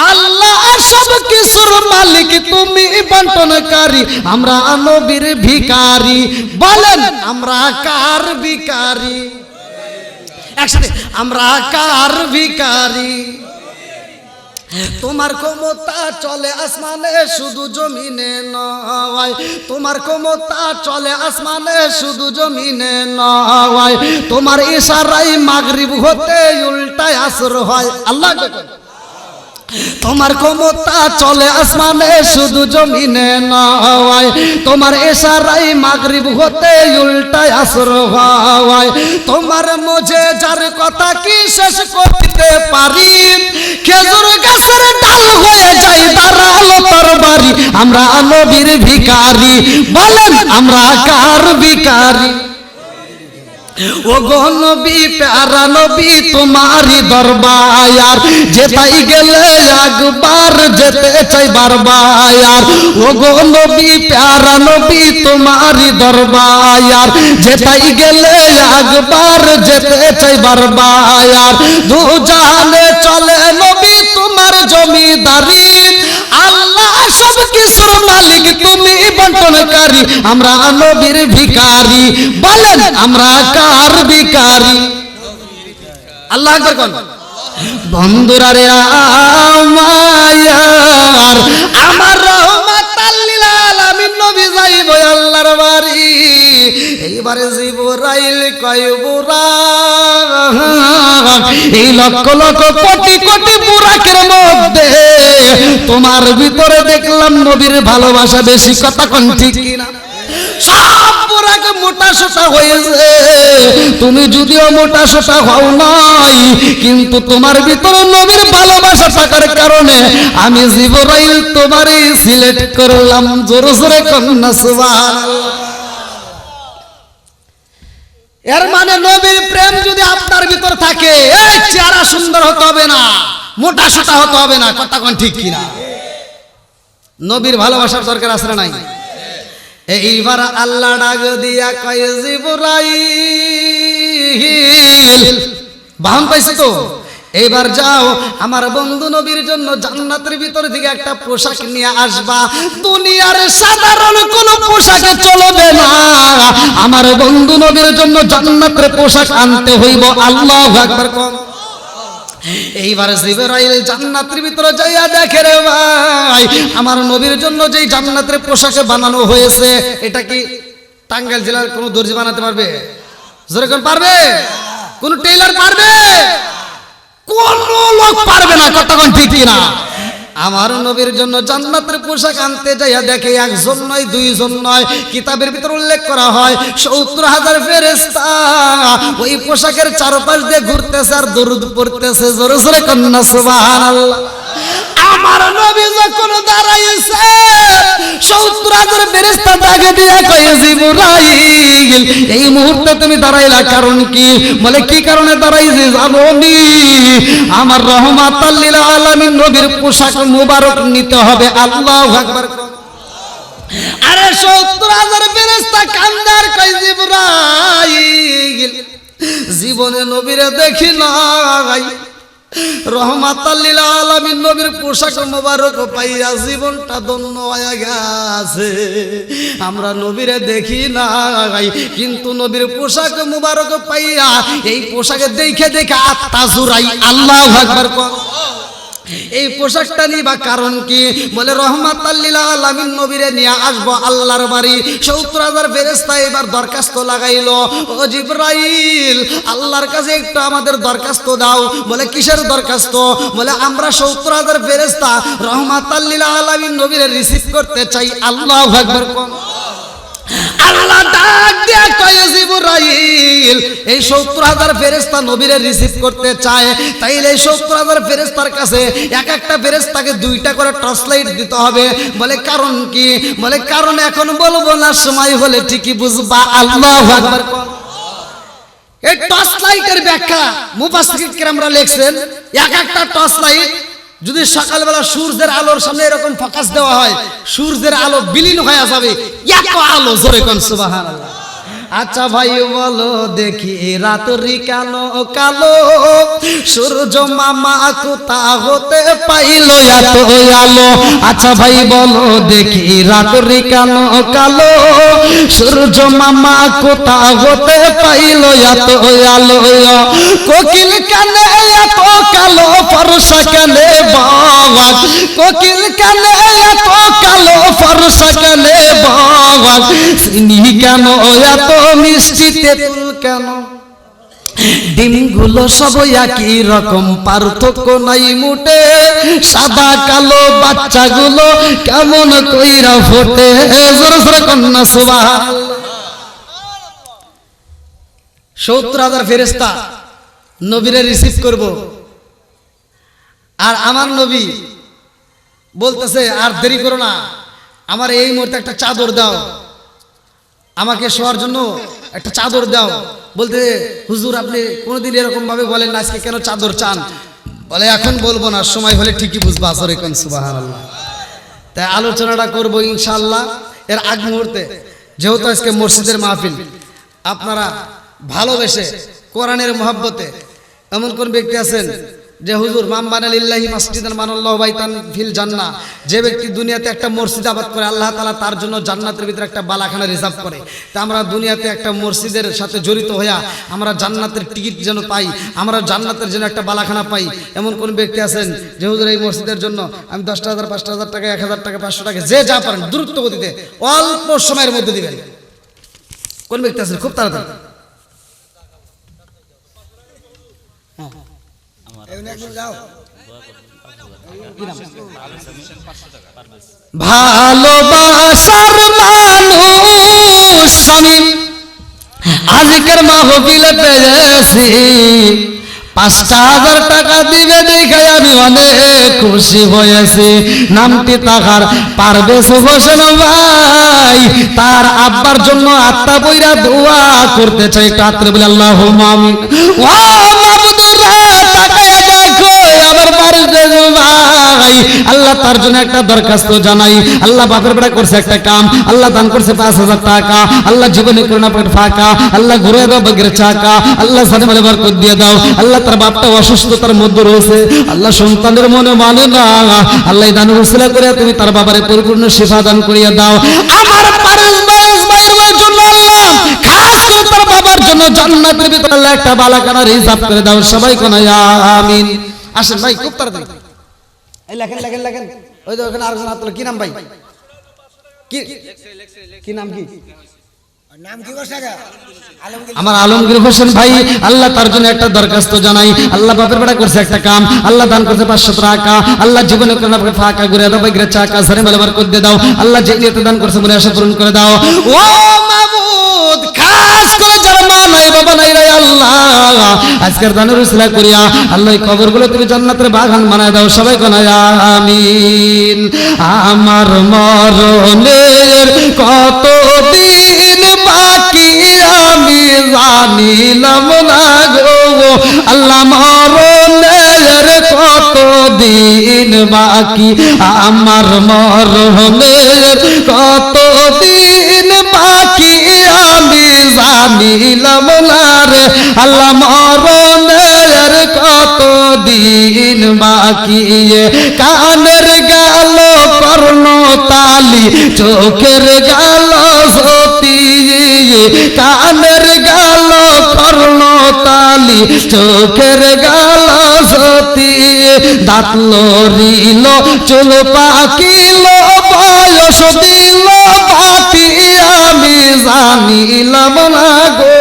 আল্লাহ সব কিছুর মালিক তুমি বন্টনকারী, আমরা নবীর ভিখারি। বলেন আমরা কার ভিখারি? একসাথে, আমরা কার ভিখারি? তোমার ক্ষমতা চলে আসমানে শুধু জমিনে নয়, তোমার ক্ষমতা চলে আসমানে শুধু জমিনে নয়, তোমার ইশারায় মাগরিব হতে উল্টায় আসর হয়। আল্লাহ, তোমার ক্ষমতা চলে আসমানে শুধু জমিনে নয়, তোমার ইশারায় মাগরিব হতে উল্টায় আসর হয়। তোমার মজে যার কথা কি শেষ করতে পারি, খেজুর গাছের ডাল হয়ে যায় দাঁড়ালো তরবারি, আমরা নবীর ভিখারি। বলেন আমরা কার ভিখারি? ও গো নবী প্যারা নবী তোমারি দরবার, যেতাই গেলে একবার যেতে চাই বারবার। ও গো নবী প্যারা নবী তোমারি দরবার, যেতাই গেলে একবার যেতে চাই বারবার। দু জাহানে চলে নবী তোমার জমিদারি, আল্লাহ সব কিছুর মালিক তুমি বন্টনকারী, আমরা নবীর ভিখারি। বলেন আমরা কার ভিখারি? আল্লাহ আকবার কোন। বন্ধুরা রে আমার, আমার রহমাতাল লিল আলামিন নবী যাইব আল্লাহর বাড়ি। এইবারে জিবরাইল কয় বুরাক, এই লক্ষ লক্ষ কোটি কোটি বুরাকের মধ্যে তোমার ভিতরে দেখলাম নবীর ভালোবাসা বেশি। কথা কোন ঠিক কিনা? সব বুরাক মোটা সোটা হয়েছে, তুমি যদিও মোটা সোটা হও নাই, কিন্তু তোমার ভিতরে নবীর ভালোবাসা থাকার কারণে আমি জিবরাইল তোমারই সিলেক্ট করলাম। জোরে জোরে কন্যা সুবহানাল্লাহ। এর মানে নবীর প্রেম যদি আপনার ভিতর থাকে, এই চেহারা সুন্দর হতে হবে না, মোটা সোটা হতে হবে না। কথা কোন ঠিক কিনা? নবীর ভালোবাসার দরকার আছে না নাই? এইবার আল্লাহ ডাক দিয়া কয় জিবরাইল, বাহন পাইছে তো, এইবার যাও আমার বন্ধু নবীর জন্য জান্নাতের ভিতর থেকে একটা পোশাক নিয়ে আসবা। দুনিয়ার সাধারণ কোন পোশাকে চলবে না, আমার বন্ধু নবীর জন্য জান্নাতের পোশাক আনতে হইব। আল্লাহু আকবার। এইবার জিবরাইল জান্নাতের ভিতরে যাইয়া দেখে রে ভাই, আমার নবীর জন্য যেই জান্নাতের পোশাকে বানানো হয়েছে, এটা কি টাঙ্গাইল জেলার কোন দর্জি বানাতে পারবে? জোরে কোন পারবে? কোন টেইলার পারবে? কোন লোক পারবে না। কথা কোন ঠিক কিনা? আমার নবীর জন্য জান্নাতের পোশাক আনতে যাইয়া দেখে একজন নয় দুইজন নয়, কিতাবের ভিতর উল্লেখ করা হয় ৭০,০০০ ফেরেশতা ওই পোশাকের চারপাশ দিয়ে ঘুরতেছে আর দরুদ পড়তেছে। জোরে জোরে কন্যা সুবহানাল্লাহ। আমার নবী যখন দাঁড়াইছে ৭০,০০০ ফেরেশতা ডাকে দিয়ে কয় জিবরাইল, এই মুহূর্তে তুমি দাঁড়াইলা কারণ কি? বলে কি কারণে দাঁড়াইছি জানোনি? আমার রহমাতাল লিল আলামিন নবীর পোশাক মুবারক নিতে হবে। আল্লাহু আকবার। আরে ৭০,০০০ ফেরেশতা কান্দার কয় জিবরাইল, জীবনে নবীরে দেখি নাই, রহমাতাল লিল আলামিন নবীর পোশাক মোবারক পাইয়া জীবনটা ধন্য হয়ে গেছে। আমরা নবীরে দেখি নাই, কিন্তু নবীর পোশাক মোবারক পাইয়া এই পোশাকে দেখে দেখে আত্মা জুড়াই। আল্লাহু আকবার। এই পোশাকটা নিবা কারণ কি? বলে রহমাতাল লিল আলামিন নবীরে নিয়ে আসবো আল্লাহর বাড়ি। ৭০,০০০ ফেরেশতা এবার দরখাস্ত লাগাইলো, ও জিবরাইল আল্লাহর কাছে একটু আমাদের দরখাস্ত দাও। বলে কিসের দরখাস্ত? বলে আমরা ৭০,০০০ ফেরেশতা রহমাতাল লিল আলামিন নবীরে রিসিভ করতে চাই। আল্লাহু আকবার। আল্লাহ ডাক দিয়া কয় জিবরাইল এই ৭০,০০০ ফেরেশতা নবীরে রিসিভ করতে চায়, তাইলে এই ৭০,০০০ ফেরেশতার কাছে এক একটা ফেরেশতাকে 2টা করে টর্চ লাইট দিতে হবে। বলে কারণ কি? বলে কারণ এখন বলবো না, সময় হলে ঠিকই বুঝবা। আল্লাহু আকবার। এই টর্চ লাইটের ব্যাখ্যা মুফাসসির কিরামরা লিখছেন, এক একটা টর্চ লাইট যদি সকালবেলা সূর্যের আলোর সামনে এরকম ফোকাস দেওয়া হয়, সূর্যের আলো বিলীন হয়ে যাবে, এত আলো। জোরে কোন সুবহানাল্লাহ। আচ্ছা ভাই বলো দেখি রাত্রি কেন কালো, সূর্য মামা কোথা হতে পাইলো এত আলো? আচ্ছা ভাই বলো দেখি রাত্রি কেন কালো, সূর্য মামা কোথা হতে পাইলো এত আলো? কোকিল কানে এত কালো, ফর্সা কানে বাবা, কোকিল কানে এত কালো, ফর্সা কানে বাবা, চিনি কেন এত মিষ্টি তেঁতুল কেন? ডিমগুলো সব একই রকম, পার্থক্য নাই মুটে, সাদা কালো বাচ্চাগুলো কেমন কইরা ফোটে। জোরে জোরে কন্যা সুবহানাল্লাহ। ৭০,০০০ ফেরেশতা নবীরে রিসিভ করব, আর আমার নবী বলতেছে আর দেরি করো না, আমার এই মুহূর্তে একটা চাদর দাও, আমাকে শোয়ার জন্য একটা চাদর দাও। বলতে হুজুর আপনি কোনোদিন এরকম ভাবে বলেন না, আজকে কেন চাদর চান? বলে এখন বলবো না, সময় হলে ঠিকই বুঝবা। আসরে কোন সুবহানাল্লাহ। তাই আলোচনাটা করবো ইনশাআল্লাহ এর আগ মুহূর্তে, যেহেতু আজকে মসজিদের মাহফিল, আপনারা ভালোবেসে কোরআনের মহব্বতে এমন কোন ব্যক্তি আছেন যে হুজুর মাম বানালিল্লাহি মাসজিদান বানাল্লাহু বাইতান ফিল জান্নাহ, যে ব্যক্তি দুনিয়াতে একটা মসজিদ আবাদ করে আল্লাহ তাআলা তার জন্য জান্নাতের ভিতরে একটা বালাখানা রিজার্ভ করে। তা আমরা দুনিয়াতে একটা মসজিদের সাথে জড়িত হইয়া আমরা জান্নাতের টিকিট যেন পাই, আমরা জান্নাতের জন্য একটা বালাখানা পাই, এমন কোন ব্যক্তি আছেন যে হুজুর এই মসজিদের জন্য আমি 10,000 5,000 টাকা 1,000 টাকা 500 টাকা যে যা পারেন দ্রুত গতিতে অল্প সময়ের মধ্যে দিবেন? কোন ব্যক্তি আছেন? খুব তাড়াতাড়ি। ভালোবাসার মানুষ আমি আজকের মাহফিলে পেয়েছি, 5,000 টাকা দিবে দেখে আমি অনেক খুশি হয়েছি। নামটি তাহার পারভেজ হোসেন ভাই, তার আব্বার জন্য আত্মা বইরা দোয়া করতে চাই। কাতরে বলে আল্লাহুম্মা আমিন। ও মাবুদুরা তাকায়া দেখো আমার পারভেজ ভাই, আল্লাহ তার জন্য একটা দরখাস্ত জানাই। আল্লাহ বাপের বেটা করছে একটা কাম, আল্লাহ দান করছে 5,000 টাকা, আল্লাহ জীবনে করে না পেট ফাঁকা, আল্লাহ ঘুরে দাও বগের চাকা, আল্লাহ সাথে মানে বরকত দিয়ে দাও। আল্লাহ তার বাপটা অসুস্থতার মধ্যে রয়েছে, আল্লাহ সন্তানের মনে মানে না, আল্লাহ দান উসিলা করে তুমি তার বাবারে পরিপূর্ণ শিফা দান করিয়া দাও। আমার পারভেজ ভাইয়ের জন্য আল্লাহ খাস করে তার বাবার জন্য জান্নাতের ভিতরে আল্লাহ একটা বালাখানা রিজার্ভ করে দাও। সবাই কোন আমিন। আসেন ভাই খুব তাড়াতাড়ি এই লেখেন লেখেন লেখেন। ওই যে ওখানে আরেকজন হাত তোলো। কি নাম ভাই? কি নাম? কি নাম কি বসে গা? আমার আলমগীর হোসেন ভাই, আল্লাহ তার জন্য একটা দরখাস্ত জানাই। আল্লাহ বাপের বেটা করছে একটা কাম, আল্লাহ দান করছে 500 টাকা, আল্লাহ জীবনে করে না ফাঁকা ঘুরে দাও বগের চাকা সারে মেলে বরকত দিয়ে দাও। আল্লাহ যে নিয়তে দান করছে মনে আশা পূরণ করে দাও। ও মাবুদ, খাস করে যারা মা নাই বাবা নাই রে আল্লাহ, আজকের দানের উসিলা করিয়া আল্লাহ এই কবরগুলো তুমি জান্নাতের বাগান বানায় দাও। সবাই কোন আমিন। আমার মরণের কতদিন বাকি আমি জানিলাম না গো, আল্লাহ মরণের কত দিন বাকি আমার মরণের কত দিন বাকি আমি জানিলাম না রে আল্লাহ মরণের কত দিন বাকি কানের গেল কর্ণ তালি চোখের গেল সতী কানের গেল কর্ণ তালি চোখের গেল সতী দাঁত লড়িল চুল পাকিল বয়স দিল বাতি আমি জানিলাম না গো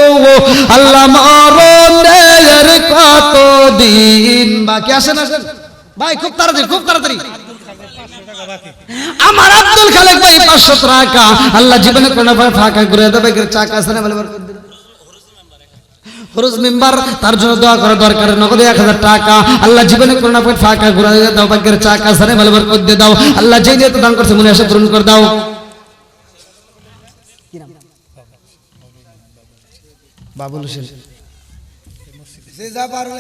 আল্লাহ মরণের কত দিন বাকি আসেন আসেন ভাই খুব তাড়াতাড়ি আমার আব্দুল খালেক ভাই 500 টাকা আল্লাহ জীবনে কোন ফাঁকা করে দেবে চাকা আসেন বলে ফরজ মেম্বার তার জন্য দোয়া করা দরকার নগদে 1000 টাকা আল্লাহ জীবনে করোনা পর ফাঁকা ঘুরা দাও ভাগ্যের চাকা সারে ভালো বরকত দিয়ে দাও আল্লাহ যেই নিয়ত দান করছে মনে আশা পূরণ করে দাও বাবুল হোসেন সে যা পারুন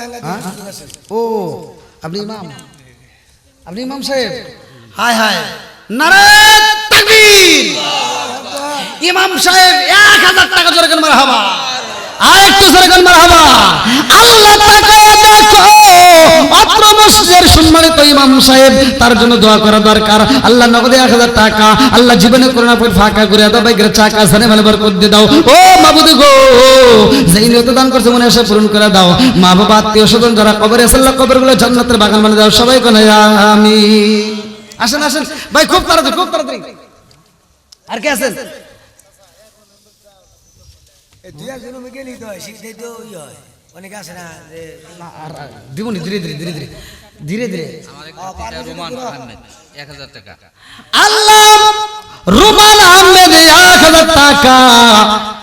ও আপনি ইমাম সাহেব হায় হায় নারে তাকবীর ইমাম সাহেব 1000 টাকা জোরে করে মারহাবা আর একটু জোরে করে মারহাবা আল্লাহ তাকায়া দেখো অত্র মসজিদের সম্মানিত ইমাম সাহেব তার জন্য দোয়া করা দরকার আল্লাহ নগদে 1000 টাকা আল্লাহ জীবনে করোনা পর ফাঁকা করে দাও ভাগ্যের চাকা সানে ভালো বরকত দিয়ে দাও ও মাবুদ গো যেই নিয়ত দান করছে মনে আশা পূরণ করে দাও মা বাবা আত্মীয় স্বজন যারা কবরে আছে আল্লাহ কবরগুলো জান্নাতের বাগান বানিয়ে দাও সবাই কোন আমিন আসেন আসেন ভাই খুব তাড়াতাড়ি আর কে আছেন দুই একজন গেলি তো শীতেই তো হয় অনেকে আসে না যে দিবনি ধীরে ধীরে আমার রোমান আহমেদ 1000 টাকা আল্লাহ রুমান আহমেদ 1000 টাকা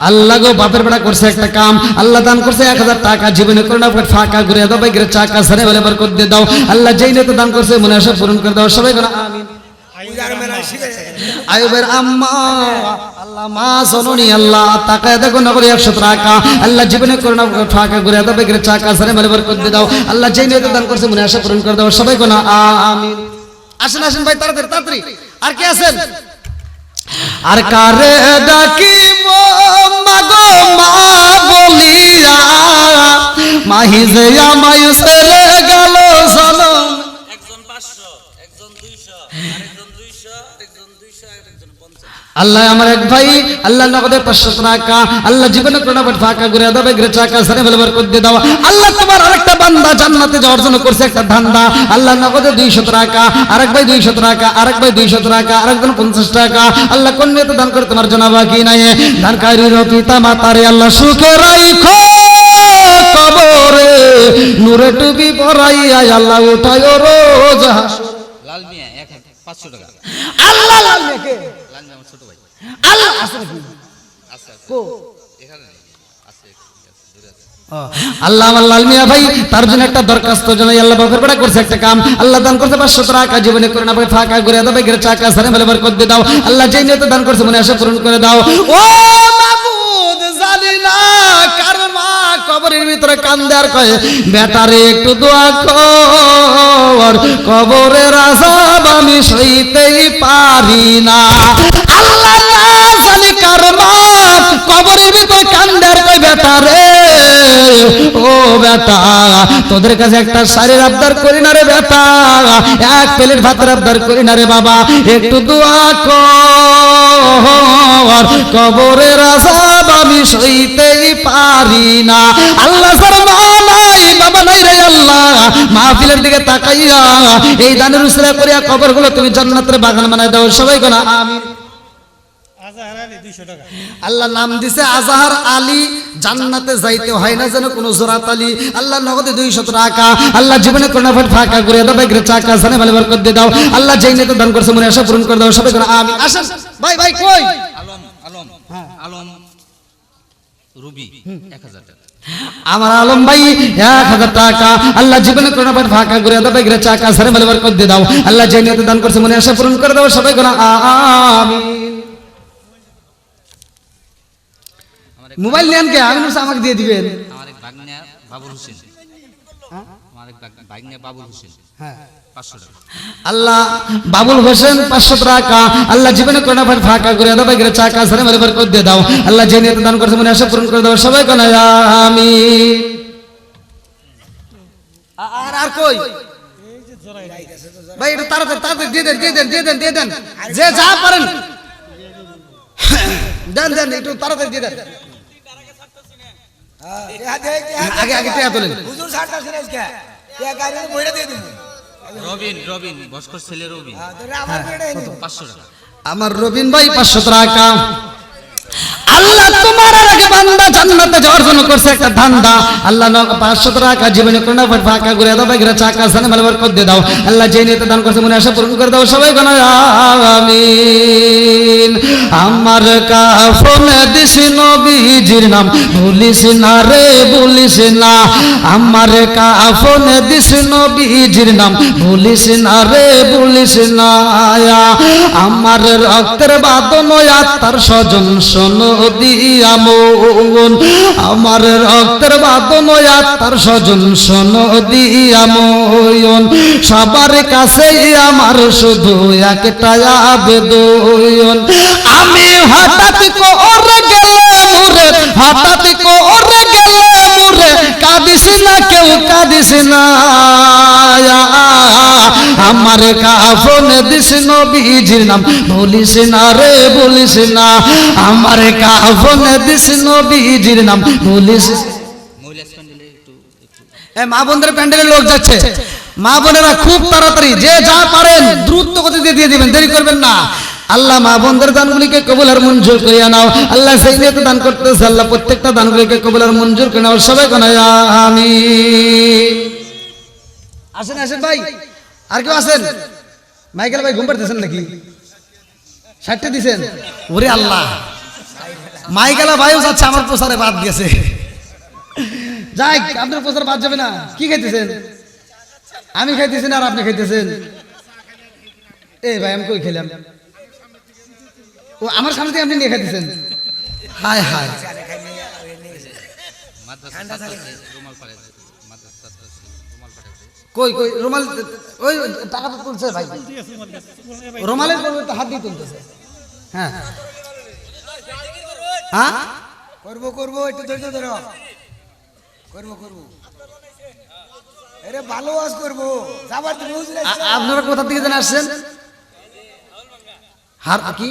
আল্লাহ গো বাপের বেড়া করছে একটা কাম আল্লাহ দান করছে 1000 টাকা জীবনে করোনা ফাঁকা ঘুরে দাও ভাগ্যের চাকা সারে বলে বরকত দিয়ে দাও আল্লাহ যেই নিয়ত দান করছে মনে আশা পূরণ করে দাও সবাই বলে আমিন আয়ুবের আম্মা আল্লাহ মা জননী আল্লাহ তাকায় দেখো নগরে 100 টাকা আল্লাহ জীবনে করোনা ফাঁকা ঘুরে দাও ভাগ্যের চাকা সারে বলে বরকত দিয়ে দাও আল্লাহ যেই নিয়ত দান করছে মনে আশা পূরণ করে দাও সবাই বলে আমিন আসেন আসেন ভাই তাড়াতাড়ি আর কে আছেন আর কারে ডাকি মাগো মা বলিয়া মাহি যে আমায় ছেড়ে গেল সনম একজন 500 একজন 200 আরেকজন 200 আরেকজন 200 আরেকজন 50 আল্লাহ আমার এক ভাই আল্লাহ নগদে 500 টাকা আল্লাহ জীবনে করোনা ফাঁকা করে দাও বেগরে চাকা সারে ভালো বরকত দিয়ে দাও আল্লাহ তোমার আরেকটা বান্দা জান্নাতে যাওয়ার জন্য করছে একটা ধান্দা আল্লাহ নগদে 200 টাকা আরেক ভাই 200 টাকা আরেক ভাই 200 টাকা আরেকজন 50 টাকা আল্লাহ কোন নিয়তে দান করে তোমার জন্য বাকি নাই দানকারীর পিতা মাতারে আল্লাহ সুখে রাখো কবরে নূরে টুপি পরাইয়া আল্লাহ উঠায় রোজ হাসর লাল মিয়া 500 টাকা আল্লাহ লাল মেকে লাল মিয়া আমার ছোট ভাই আল্লাহ আসলে কি আচ্ছা কো এখানে নেই আছে দূরে আছে আল্লাহ আমার লাল মিয়া ভাই তার জন্য একটা দরখাস্ত জানাই আল্লাহ বাপের বেড়া করছে একটা কাম আল্লাহ দান করতে 500 টাকা জীবনে করে না ফাঁকা করে দাও ভাগ্যের চাকা সারে ভালো বরকত দিয়ে দাও আল্লাহ যেই নিয়ত দান করছে মনে আশা পূরণ করে দাও ও মাবুদ জানি না কার মা কবরের ভিতরে কান্দে আর কয় বেটারে একটু দোয়া কর কবরের আযাব আমি সইতেই পারি না আল্লাহ জানি কার মা কবরের ভিতরে কান্দে আর কয় বেটারে ও বেটা তোদের কাছে একটা শাড়ির আবদার করি না রে বেটা এক প্লেট ভাতের আবদার করি না রে বাবা একটু দোয়া কর কবরের আযাব আমি সইতেই পারি না আল্লাহ স্যার মা নাই বাবা নাই রে আল্লাহ মাহফিলের দিকে তাকাইয়া এই দানের উসরা করিয়া কবরগুলো তুমি জান্নাতের বাগান বানায় দাও সবাই কোনা আমিন আল্লাহ নাম দিছে আজহার আলী জান্নাতে যাইতে হয় না যেন কোনো জোরাত আলী আল্লাহ নগদে 200 টাকা আল্লাহ জীবনে করোনা ফাঁকা করে দাও ভাগ্যের চাকা জানে ভালো বরকত দিয়ে দাও আল্লাহ যেই নিয়ত দান করছে মনে আশা পূরণ করে দাও সবাই কোনা আমিন আসেন ভাই ভাই কই আলম রুবি 1000 টাকা আমার আলম ভাই 1000 টাকা আল্লাহ জীবনে করোনা ফাঁকা করে দাও ভাগ্যের চাকা জানে ভালো বরকত দিয়ে দাও আল্লাহ যেই নিয়ত দান করছে মনে আশা পূরণ করে দাও সবাই কোনা আমিন মোবাইল নেন কে আমি আমাকে দিয়ে দিবেন আমার এক ভাগ্নে বাবুল হোসেন আমার এক বাইক নিয়ে বাবুল হোসেন হ্যাঁ 500 টাকা। আল্লাহ বাবুল হোসেন 500 টাকা আল্লাহ জীবনে কোনা ফাঁকা করে দাও বাইরে চাকা সারে মারে বরকত দিয়ে দাও আল্লাহ যে নিয়ত দান করছে মনে আশা পূরণ করে দাও সবাই কোনা আমিন। আর কই ভাই একটু তাড়াতাড়ি তাড়াতাড়ি দিয়ে দেন যে যা পারেন দেন একটু তাড়াতাড়ি দিয়ে দেন আগে টেয়া তোলেন হুজুর সারটা শুনেছ কে কে গাড়ি বইড়া দিয়ে দিমু রবিন বস্কর ছেলে রবিন তোরে আমার বেড়ে 500 টাকা। আমার রবিন ভাই 500 টাকা আল্লাহ তোমার আগে বান্দা জান্নাতে যাওয়ার জন্য করছে একটা ধান্দা আল্লাহ 500 টাকা জীবনে কোনা ফাঁকা করে দাও বাইরে চাকা সানে মালে বরকত দিয়ে দাও আল্লাহ যে নিয়ত দান করছে মনে আশা পূরণ করে দাও সবাই কোনা আমিন। আমার কাফন দিস নবীজির নাম ভুলিস না রে ভুলিস না আমার কাফন দিস নবীজির নাম ভুলিস না রে ভুলিস না আমার রক্তের বাদন আত্মার স্বজন শোনো দিয়া মন আমার রক্তের বাদন আত্মার স্বজন শোনো দিয়া মন সবার কাছে আমার শুধু একটা আবেদন আমি হঠাৎ করে গেলে মুরে হঠাৎ করে গেলে মুরে কাঁদিস না কেউ কাঁদিস না আমার কাফন দিস নবীজির নাম ভুলিস না রে ভুলিস না আমার কাফন দিস নবীজির নাম ভুলিস। মহিলা স্প্যান্ডেলে একটু এ মা বোনদের প্যান্ডেলে লোক যাচ্ছে মা বোনেরা খুব তাড়াতাড়ি যে যা পারেন দ্রুত গতিতে দিয়ে দিবেন দেরি করবেন না আল্লাহ মা বোনদের দানগুলিকে কবুল আর মঞ্জুর করিয়া নাও আল্লাহ সেই নিয়তে দান করতেছে আল্লাহ প্রত্যেকটা দানগুলিকে কবুল আর মঞ্জুর করে নাও সবাই কোনা আমিন। আসেন আসেন ভাই আর কেউ আসেন মাইকেল ভাই ঘুম পাড়তেছেন নাকি 60টা দিছেন ওরে আল্লাহ মাইকেলা ভাইও যাচ্ছে আমার প্রচারে বাদ গেছে যাই আপনার প্রচার বাদ যাবে না কি খাইতেছেন আমি খাইতেছি না আর আপনি খাইতেছেন এই ভাই আমি কই খেলাম ও আমার সামনে থেকে আপনি নিয়ে খাইতেছেন হায় হায় মাদ্রাসা ছাত্রী রুমাল পাঠাইছে মাদ্রাসা ছাত্রী রুমাল পাঠাইছে কই কই রুমাল ওই টাকা তো তুলছে ভাই রুমালের তো হাত দিয়ে তুলতেছে হ্যাঁ হ্যাঁ করব একটু ধৈর্য ধরো করব আরে ভালো ওয়াজ করব যাবার তুমি হুজুর আসছে আপনারা কোথা থেকে যেন আসছেন হার কি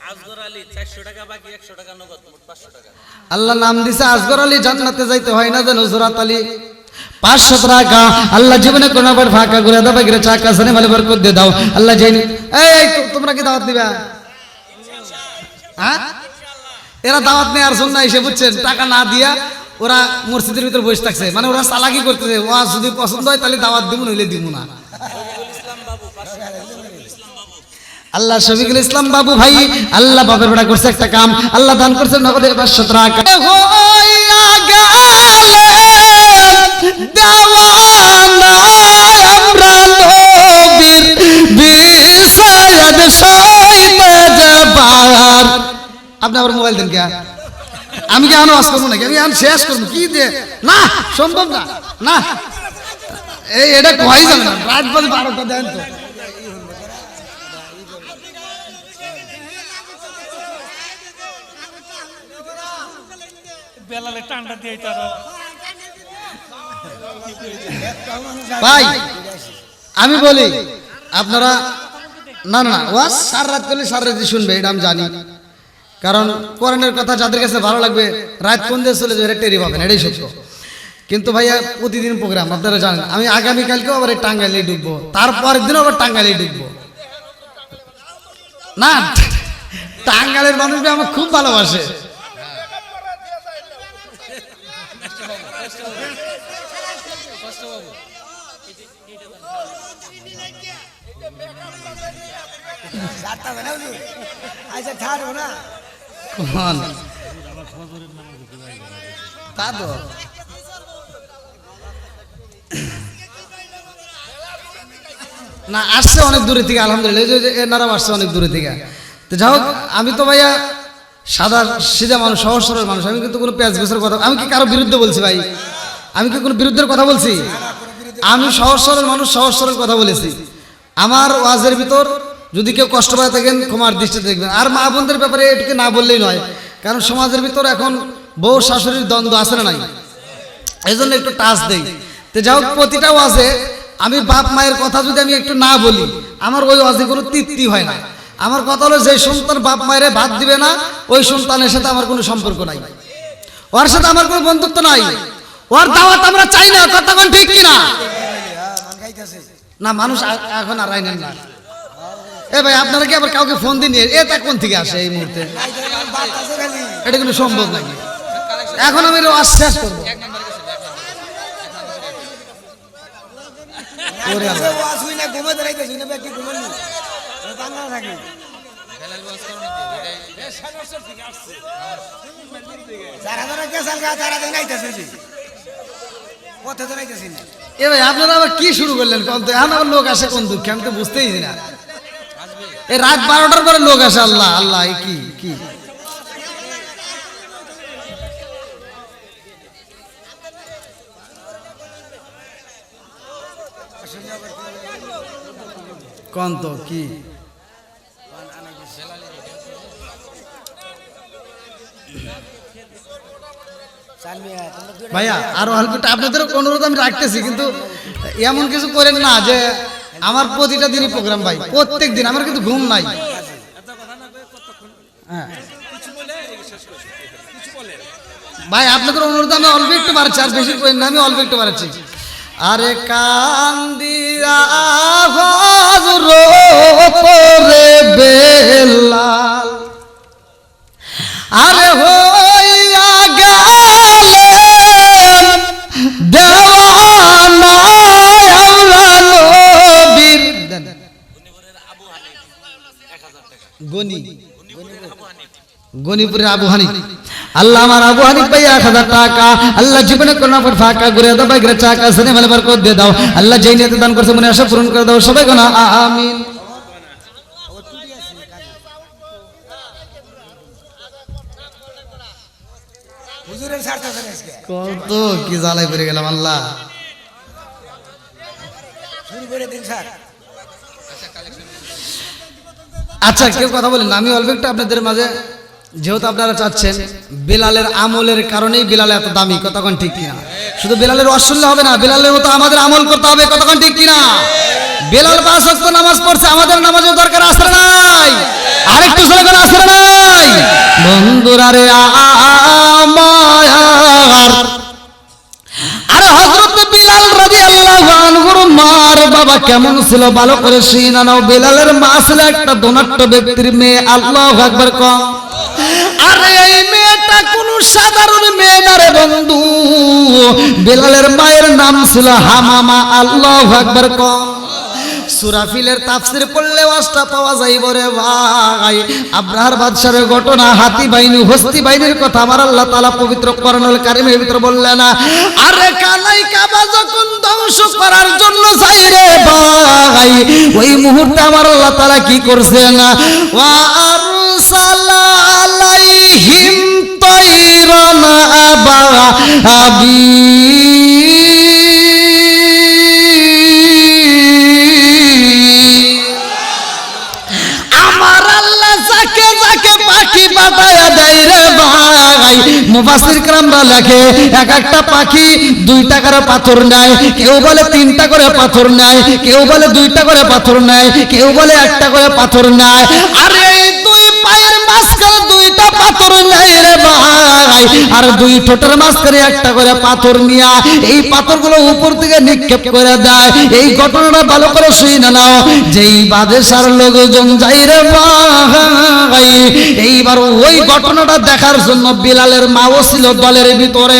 আজগর আলী 400 টাকা বাকি 100 টাকা নগদ মোট 500 টাকা। আল্লাহ নাম দিছে আসগর আলী জান্নাতে যাইতে হয় না যেন হুজরাত আলী 500 টাকা আল্লাহ জীবনে কোন আবার ফাঁকা করে দাও বাইরে চাকা সানে মালে বরকত দিয়ে দাও আল্লাহ জানি এই তোমরা কি দাওয়াত দিবা হ্যাঁ এরা দাওয়াত নেই আর শুন না এসে বুঝছেন টাকা না দিয়া ওরা মসজিদের ভিতর বসে থাকছে মানে ওরা চালাকি করতেছে ওয়াজ যদি পছন্দ হয় তাহলে দাওয়াত দিব নইলে দিব না আল্লাহ শফিকুল ইসলাম বাবু ভাই আল্লাহ বাপের বেটা করছে একটা কাম আল্লাহ দান করছে নগদে 500 টাকা হইয়া গেলে দেওয়ানা আমরা নবীর বিষাদ সইতে যাবার আপনি আবার মোবাইল দেন কে আমি কি আনো আজ করবো নাকি আমি আন শেষ করবো কি দিয়ে না সম্ভব না না এই এটা কই যাবে না রাত বাজে 12টা দেন তো বেলালে টান্ডা দিয়ে তারও ভাই আমি বলি আপনারা না না ওয়াজ সারা রাত করলে সারা রাত শুনবে এটা আমি জানি কারণ কোরআনের কথা যাদের কাছে ভালো লাগবে রাত কোন দিয়ে চলে যাবে টেরি পাবেন এটাই সত্য কিন্তু ভাইয়া প্রতিদিন প্রোগ্রাম আপনারা জানেন আমি আগামীকালকেও আবার টাঙ্গাইলে ঢুকবো তারপরের দিনও আবার টাঙ্গাইলে ঢুকবো না টাঙ্গাইলের মানুষকে আমার খুব ভালোবাসে রাতটা হবে না হুজুর আচ্ছা ছাড়ো না কোন তা তো না আসছে অনেক দূরে থেকে আলহামদুলিল্লাহ এই যে এনারাও আসছে অনেক দূরে থেকে তো যাই হোক আমি তো ভাইয়া সাদা সিধা মানুষ সহজ সরল মানুষ আমি কিন্তু কোনো পেঁয়াজ বেসের কথা আমি কি কারো বিরুদ্ধে বলছি ভাই আমি কি কোনো বিরুদ্ধের কথা বলছি? আমি সহজ সরল মানুষ, সহজ সরল কথা বলেছি। আমার ওয়াজের ভিতর যদি কেউ কষ্ট পায় থাকেন ক্ষমার দৃষ্টিতে দেখবেন। আর মা বোনদের ব্যাপারে এটুকু না বললেই নয়, কারণ সমাজের ভিতর এখন বউ শাশুড়ির দ্বন্দ্ব আছে না নাই, এই জন্য একটু টাচ দেই। তো যাই হোক, প্রতিটা ওয়াজে আমি বাপ মায়ের কথা যদি আমি একটু না বলি, আমার ওই ওয়াজে কোনো তৃপ্তি হয় না। আমার কথা হলো, যে সন্তান বাপ মায়ের ভাত দিবে না, ওই সন্তানের সাথে আমার কোনো সম্পর্ক নাই, ওর সাথে আমার কোনো বন্ধুত্ব নাই, ওর দাওয়াত আমরা চাই না। কতক্ষণ ঠিক কিনা? মান গাইতেছে না, মানুষ এখন আর আইনেন না। এ ভাই, আপনারা কি আবার কাউকে ফোন দিন? এটা কোন থেকে আসে এই মুহূর্তে? গাইতে মান বাতাসে খালি এটা কিন্তু সম্ভব নাকি? এখন আমি শেষ করবো। ওরে আল্লাহ। গাইতেছে ওয়াজ হই না ঘুমে দাঁড়াইতেছি না ব্যক্তি ঘুমানি বাংলা থাকি যারা যারা গেছাল গা তারা দিন গাইতেছে জি পথে দাঁড়াইতেছি না এ ভাই, আপনারা আবার কি শুরু করলেন? কোন তো এখন আবার লোক আসে কোন দুঃখে? আমি তো বুঝতেই না। এই রাত 12টার পরে লোক আসে। আল্লাহ আল্লাহ, এই কি কি কোন তো কি? চালমিয়া তোমরা দুই ভাইয়া আরো হালকা আপনাদের অনুরোধ আমি রাখতেছি, কিন্তু এমন কিছু করেন না যে আমার প্রতিটা দিনই প্রোগ্রাম। ভাই, প্রত্যেক দিন আমার কিন্তু ঘুম নাই। হ্যাঁ ভাই, আপনাদের অনুরোধ আমি অল্প একটু বাড়াচ্ছি, আর বেশি করেন না, আমি অল্প একটু বাড়াচ্ছি। আরে কান্দিয়া হযরত বেলাল, আরে হইয়া গেলেন দেওয়ানা আওলা নবীর। গনি গনিপুরের আবু হানিফ। আল্লাহ আমার আবু হানিফ ভাই 1000 টাকা আল্লাহ জীবনে কোন পর ফাঁকা ঘুরে দাও, বাইরে টাকা শুনে ভালো বরকত দিয়ে দাও। আল্লাহ যেই নিয়তে দান করছে মনে আশা পূরণ করে দাও। সবাই কোনা আমিন। হুজুরের ছাড়তেছেন আজকে কত কি জ্বালাই পড়ে গেলাম। আল্লাহ শুরু করে দিন স্যার আচ্ছা, কেউ কথা বলেন না, আমি অল্প একটু আপনাদের মাঝে, যেহেতু আপনারা চাচ্ছেন, বেলালের আমলের কারণেই বেলাল এত দামি। কতক্ষণ ঠিক কিনা? শুধু বেলালের ওয়াজ শুনলে হবে না, বেলালের মতো আমাদের আমল করতে হবে। কতক্ষণ ঠিক কিনা? বেলাল 5 ওয়াক্ত নামাজ পড়ছে, আমাদের নামাজের দরকার আছে না নাই? আরেকটু জোরে করে আছে না নাই? বন্ধুরা রে আমার, আরে হযরত বিলাল রাদিয়াল্লাহু আনহুর মার বাবা কেমন ছিল ভালো করে শুনে নাও। বিলালের মা ছিল একটা ধনাঢ্য ব্যক্তির মেয়ে। আল্লাহু আকবার কম। আরে এই মেয়েটা কোনো সাধারণ মেয়ে না রে বন্ধু, বিলালের মায়ের নাম ছিল হামামা। আল্লাহু আকবার কম। সুরাফিলের তাফসীর পড়লে ওয়াজটা পাওয়া যাইব রে ভাই। আব্রাহার বাদশাহের ঘটনা, হাতি বাহিনী, হস্তি বাহিনীর কথা আমার আল্লাহ তাআলা পবিত্র কোরআনুল কারীমের ভিতর বললেন না। আরে কানাই কাবা যখন ধ্বংস করার জন্য যাই রে ভাই, ওই মুহূর্তে আমার আল্লাহ তাআলা কি করছেন? ওয়া আরসালা আলাইহিম তাইরান আবাবি। মুফাসসির کرامরা লেখে, এক একটা পাখি 2টা করে পাথর নেয়, কেউ বলে 3টা করে পাথর নেয়, কেউ বলে 2টা করে পাথর নেয়, কেউ বলে 1টা করে পাথর নেয়। আর এই 2 পায়ের মাঝখানে 2টা পাথর নেয় রে ভাই, আর 2 ঠোঁটের মাঝখানে 1টা করে পাথর নিয়া এই পাথরগুলো উপর থেকে নিক্ষেপ করে দেয়। এই ঘটনাটা ভালো করে শুনে নাও। যেই বাদেশার লোকজন যাই রে ভাই, এইবার ওই ঘটনাটা দেখার জন্য বিলালের মাও ছিল দলের ভিতরে।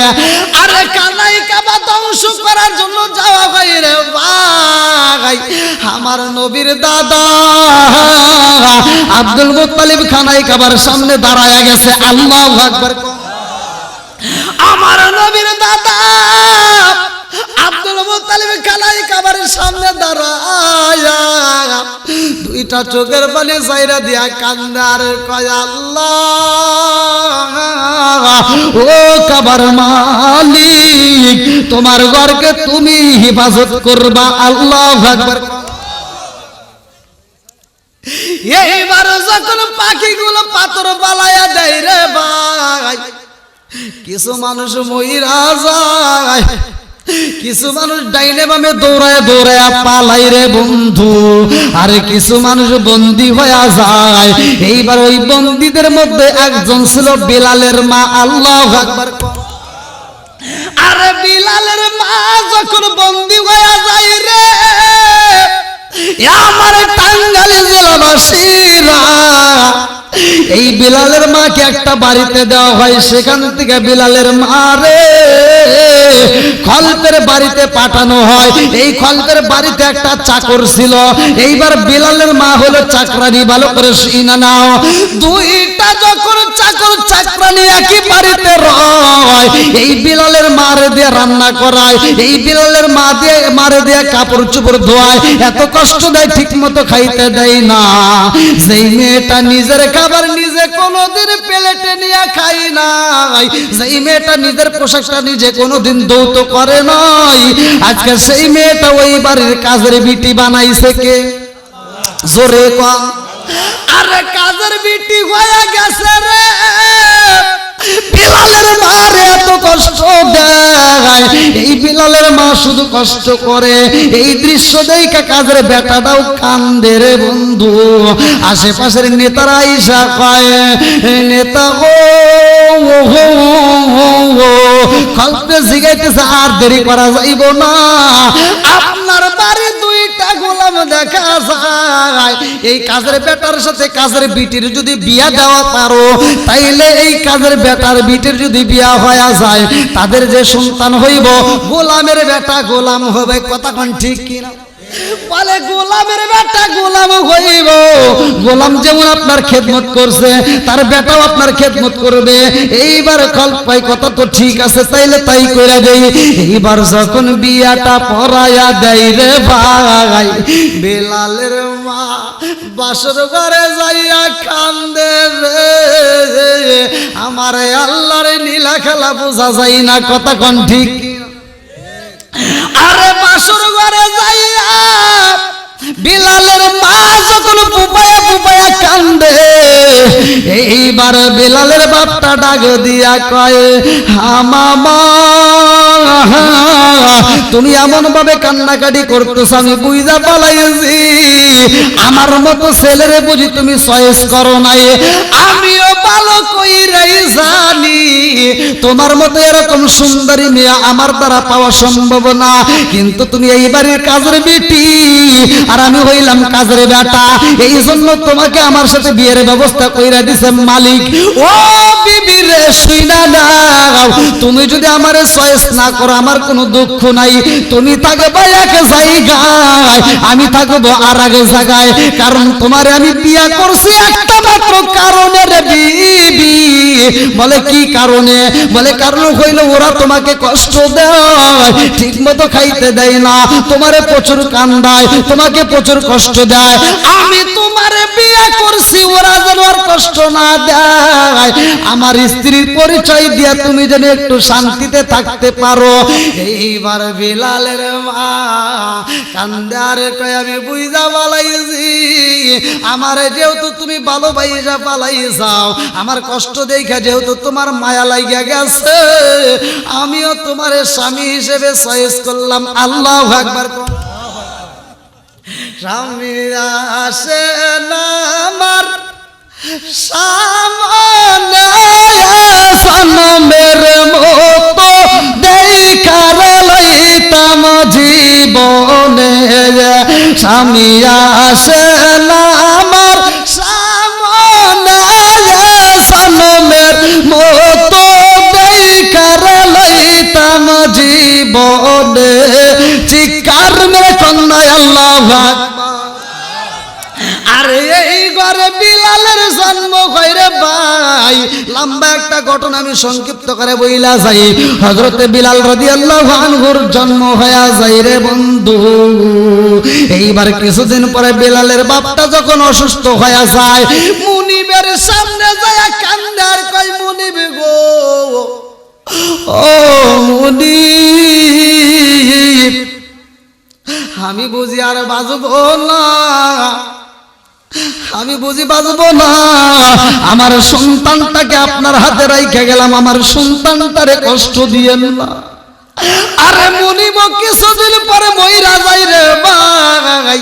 আরে কানাই কাবা ধ্বংস করার জন্য যাওয়া ভাই রে ভাই, আমার নবীর দাদা আব্দুল মুত্তালিব খানাই কাবার সামনে দাঁড়ায়া গেছে। আল্লাহু আকবার। আমার নবীর দাদা আব্দুল মুত্তালিব খানাই কাবার সামনে দাঁড়ায়া দুইটা চোখের পানি চাইরা দিয়া কান্দে আর কয় আল্লাহ ও কাবার মালিক তোমার ঘরকে তুমি হিফাজত করবা। আল্লাহু আকবার। এইবার যখন পাখিগুলো পাথর বালায়া দেয় রে ভাই, কিছু মানুষ মইরা যায়, কিছু মানুষ ডাইনে বামে দৌড়ায় দৌড়ায় পালাই রে বন্ধু, আর কিছু মানুষ বন্দী হয়ে যায়। এইবার ওই বন্দীদের মধ্যে একজন ছিল বিলালের মা। আল্লাহু আকবার। আরে বিলালের মা যখন বন্দী হয়ে যায় রে, আমার টাঙ্গাইল জেলাবাসীরা এই বিলালের মাকে একটা বাড়িতে দেওয়া হয়। সেখান থেকে বিলালের মা রে খলপের বাড়িতে পাঠানো হয়। এই খলপের বাড়িতে একটা চাকর ছিল। এইবার বিলালের মা হলো চাকরানি। ভালো করে শুনে নাও, দুইটা যখন চাকর চাকরানি একই বাড়িতে রয়, এই বিলালের মারে দিয়ে রান্না করায়, এই বিলালের মা দিয়ে মারে দিয়ে কাপড় চোপড় ধোয়ায়, এত কষ্ট দেয় ঠিক মতো খাইতে দেয় না। যেই মেয়েটা নিজের খাবার নিজে কোনোদিন প্লেটে নিয়ে খাই নাই, যেই মেয়েটা নিজের পোশাকটা নিজে কোনোদিন দৌত করে নাই, আজকে সেই মেয়েটা ওই বাড়ির কাজের বিটি বানাইছে কে? জোরে কম। আরে কাজের বিটি হয়ে গেছে রে বিলালের মারে এত কষ্ট দেয়। এই বিলালের মা শুধু কষ্ট করে। এই দৃশ্য দেখে কাজের বেটাটাও কান্দে রে বন্ধু। আশেপাশের নেতারা আইসা কয়, নেতা গো খলপে জিগাইতেছে আর দেরি করা যাইব না, আপনার বাড়ি দুইটা গোলাম দেখা যায়, এই কাজের বেটার সাথে কাজের বিটির যদি বিয়া দেওয়া পারো, তাইলে এই কাজের বেটার বিটির যদি বিয়া হয়ে যায়, তাদের যে সন্তান হইব গোলামের বেটা গোলাম হবে। কথা কোন ঠিক কিনা? বলে গোলামের বেটা গোলাম হইব। গোলাম যেমন আপনার খেদমত করছে, তার বেটাও আপনার খেদমত করবে। এইবার কল্পাই কথা তো ঠিক আছে, তাইলে তাই কইরা দেই। এইবার যখন বিয়াটা পড়ায়া দেয় রে ভাই, বেলালের মা বাসর ঘরে যাইয়া কান্দে রে, আমার আল্লাহর নীলা খেলা বোঝা যায় না। কথা কোন ঠিক? আরে বাসর ঘরে যাইয়া বিলালের মা যখন পুপায়া পুপায়া কান্দে, এইবার বিলালের বাপটা ডাক দিয়া কয়, মামা তুমি এমন ভাবে কান্নাকাটি করতেছ আমি বুঝা পালাইছি, আমার মতো ছেলেরে বুঝি তুমি চয়েস করো নাই। আমিও ভালো কইরাই জানি তোমার মতো এরকম সুন্দরী মেয়ে আমার দ্বারা পাওয়া সম্ভব না, কিন্তু তুমি এই বাড়ির কাজের বেটি আর আমি হইলাম কাজের বেটা, এই জন্য তোমাকে আমার সাথে বিয়ের ব্যবস্থা কইরা দিছে মালিক। ও বিবি রে শুইনা নাও, তুমি যদি আমারে চয়েস না করো আমার কোনো দুঃখ নাই, তুমি থাকবে এক জায়গায় আমি থাকবো আর এক জায়গায়, কারণ তোমারে আমি বিয়া করছি একটা মাত্র কারণে রে বিবি। বলে কি কারণে? বলে কারণ হইল ওরা তোমাকে কষ্ট দেয়, ঠিক মতো খাইতে দেয় না, তোমারে প্রচুর কান্দায়, তোমাকে প্রচুর কষ্ট দেয়। আমি তোমারে বিয়ে করছি ওরা যেন আর কষ্ট না দেয়, আমার স্ত্রীর পরিচয় দিয়া তুমি যেন একটু শান্তিতে থাকতে পারো। এইবার বিলালের মা কান্দে আর কয়, আমি বুঝা পালাইছি আমারে যেহেতু তুমি ভালোবাসা পালাইছাও, আমার কষ্ট দেখা যেহেতু তোমার মায়া লাগিয়া গেছে, আমিও তোমার স্বামী হিসেবে চয়েস করলাম। আল্লাহু আকবার। স্বামী আসে না আমার সামনে সনমের মতো দেখার লইতাম জীবনে, স্বামী আসে না আমার সামনে সনমের মতো দেখার লইতাম জীবনে, চিৎকার মেরে কন্যায় আল্লাহু আকবার। আরে এই ঘরে বিলালের জন্ম কইরে ভাই, লম্বা একটা ঘটনা আমি সংক্ষিপ্ত করে বইলা যাই। হযরতে বিলাল রাদিয়াল্লাহু আনহুর জন্ম হয়ে যায় রে বন্ধু। এইবার কিছুদিন পরে বিলালের বাপটা যখন অসুস্থ হয়ে যায়, মুনিবের সামনে যায় কান্দে আর কয়, মুনিব গো, ও মুনিব, আমি বুঝি আর বাঁচবো না, আমি বুঝি বাঁচবো না। আমার সন্তানটাকে আপনার হাতে রাইখা গেলাম, আমার সন্তানটারে কষ্ট দিয়েন না। আরে মুনিব কিছুদিন পরে মইরা যাই রে ভাই।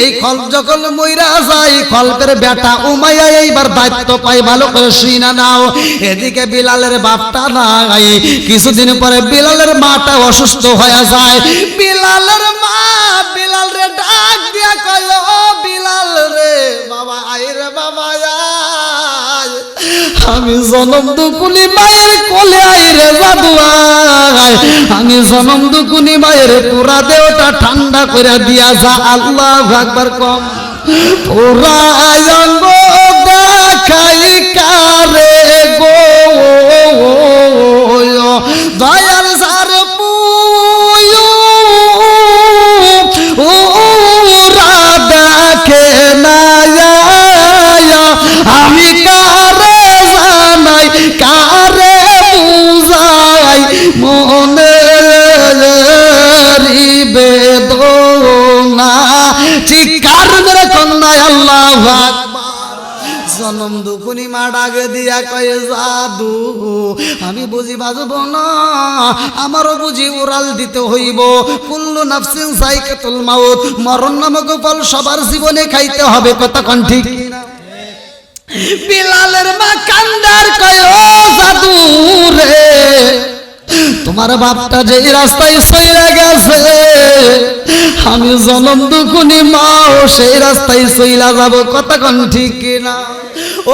এই কল্প যখন মইরা যায়, কল্পের বেটা উমাইয়া এইবার দায়িত্ব পাই, ভালো করে শুইনা নাও। এদিকে বিলালের বাপটা নাই, কিছুদিন পরে বিলালের মাটা অসুস্থ হয়ে যায়। বিলালের মা বিলাল রে ডাক দিয়া কয়, ও বিলাল রে বাবা, আয় রে বাবা আয়, আমি জনম দুকুনি মায়ের কোলে, আয় রে জাদু আয়, আমি জনম দুকুনি মায়ের পুরা দেহটা ঠান্ডা করে দিয়া যা। আল্লাহু আকবার কম। পুরা অঙ্গ দেখাই কারে গো, দয়াল সার পুরা দেখে না, আমি কারে জানাই কারে বুঝাই মনে বেদনা, চিৎকার মেরে কন্যায় আল্লাহু আকবার। জনম দুকুনি মা ডাকে দিয়া কয়ে, জাদু আমি বুঝি বাজবো না, আমারও বুঝি উড়াল দিতে হইব। কুল্লু নাফসিন যায়কাতুল মাউত, মরণ নামক ফল সবার জীবনে খাইতে হবে। কতক্ষণ ঠিক কিনা? বিলালের মা কান্দার কয়, ও জাদু রে, তোমার বাপটা যে রাস্তায় চলে গেছে, আমি জনম দুকুনি মাও সেই রাস্তায় চইলা যাব। কতক্ষণ ঠিক কিনা?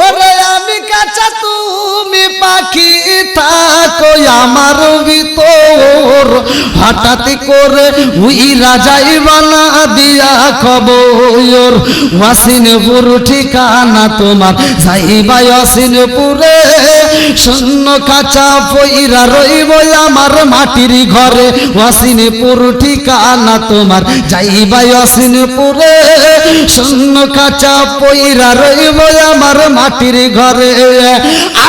ওরে আমি কাঁচা তুমি পাখি থাকো আমার ভিতর, হঠাৎ করে উইরা যাইবা না দিয়া খবর, ওয়াসিনপুর ঠিকানা তোমার, যাইবা ওয়াসিনপুরে, শূন্য কাঁচা পইরা রইব আমার মাটির ঘরে, ওয়াসিনপুর ঠিকানা তোমার, যাইবা ওয়াসিনপুরে, শূন্য কাঁচা পইরা রইব আমার মাটির ঘরে।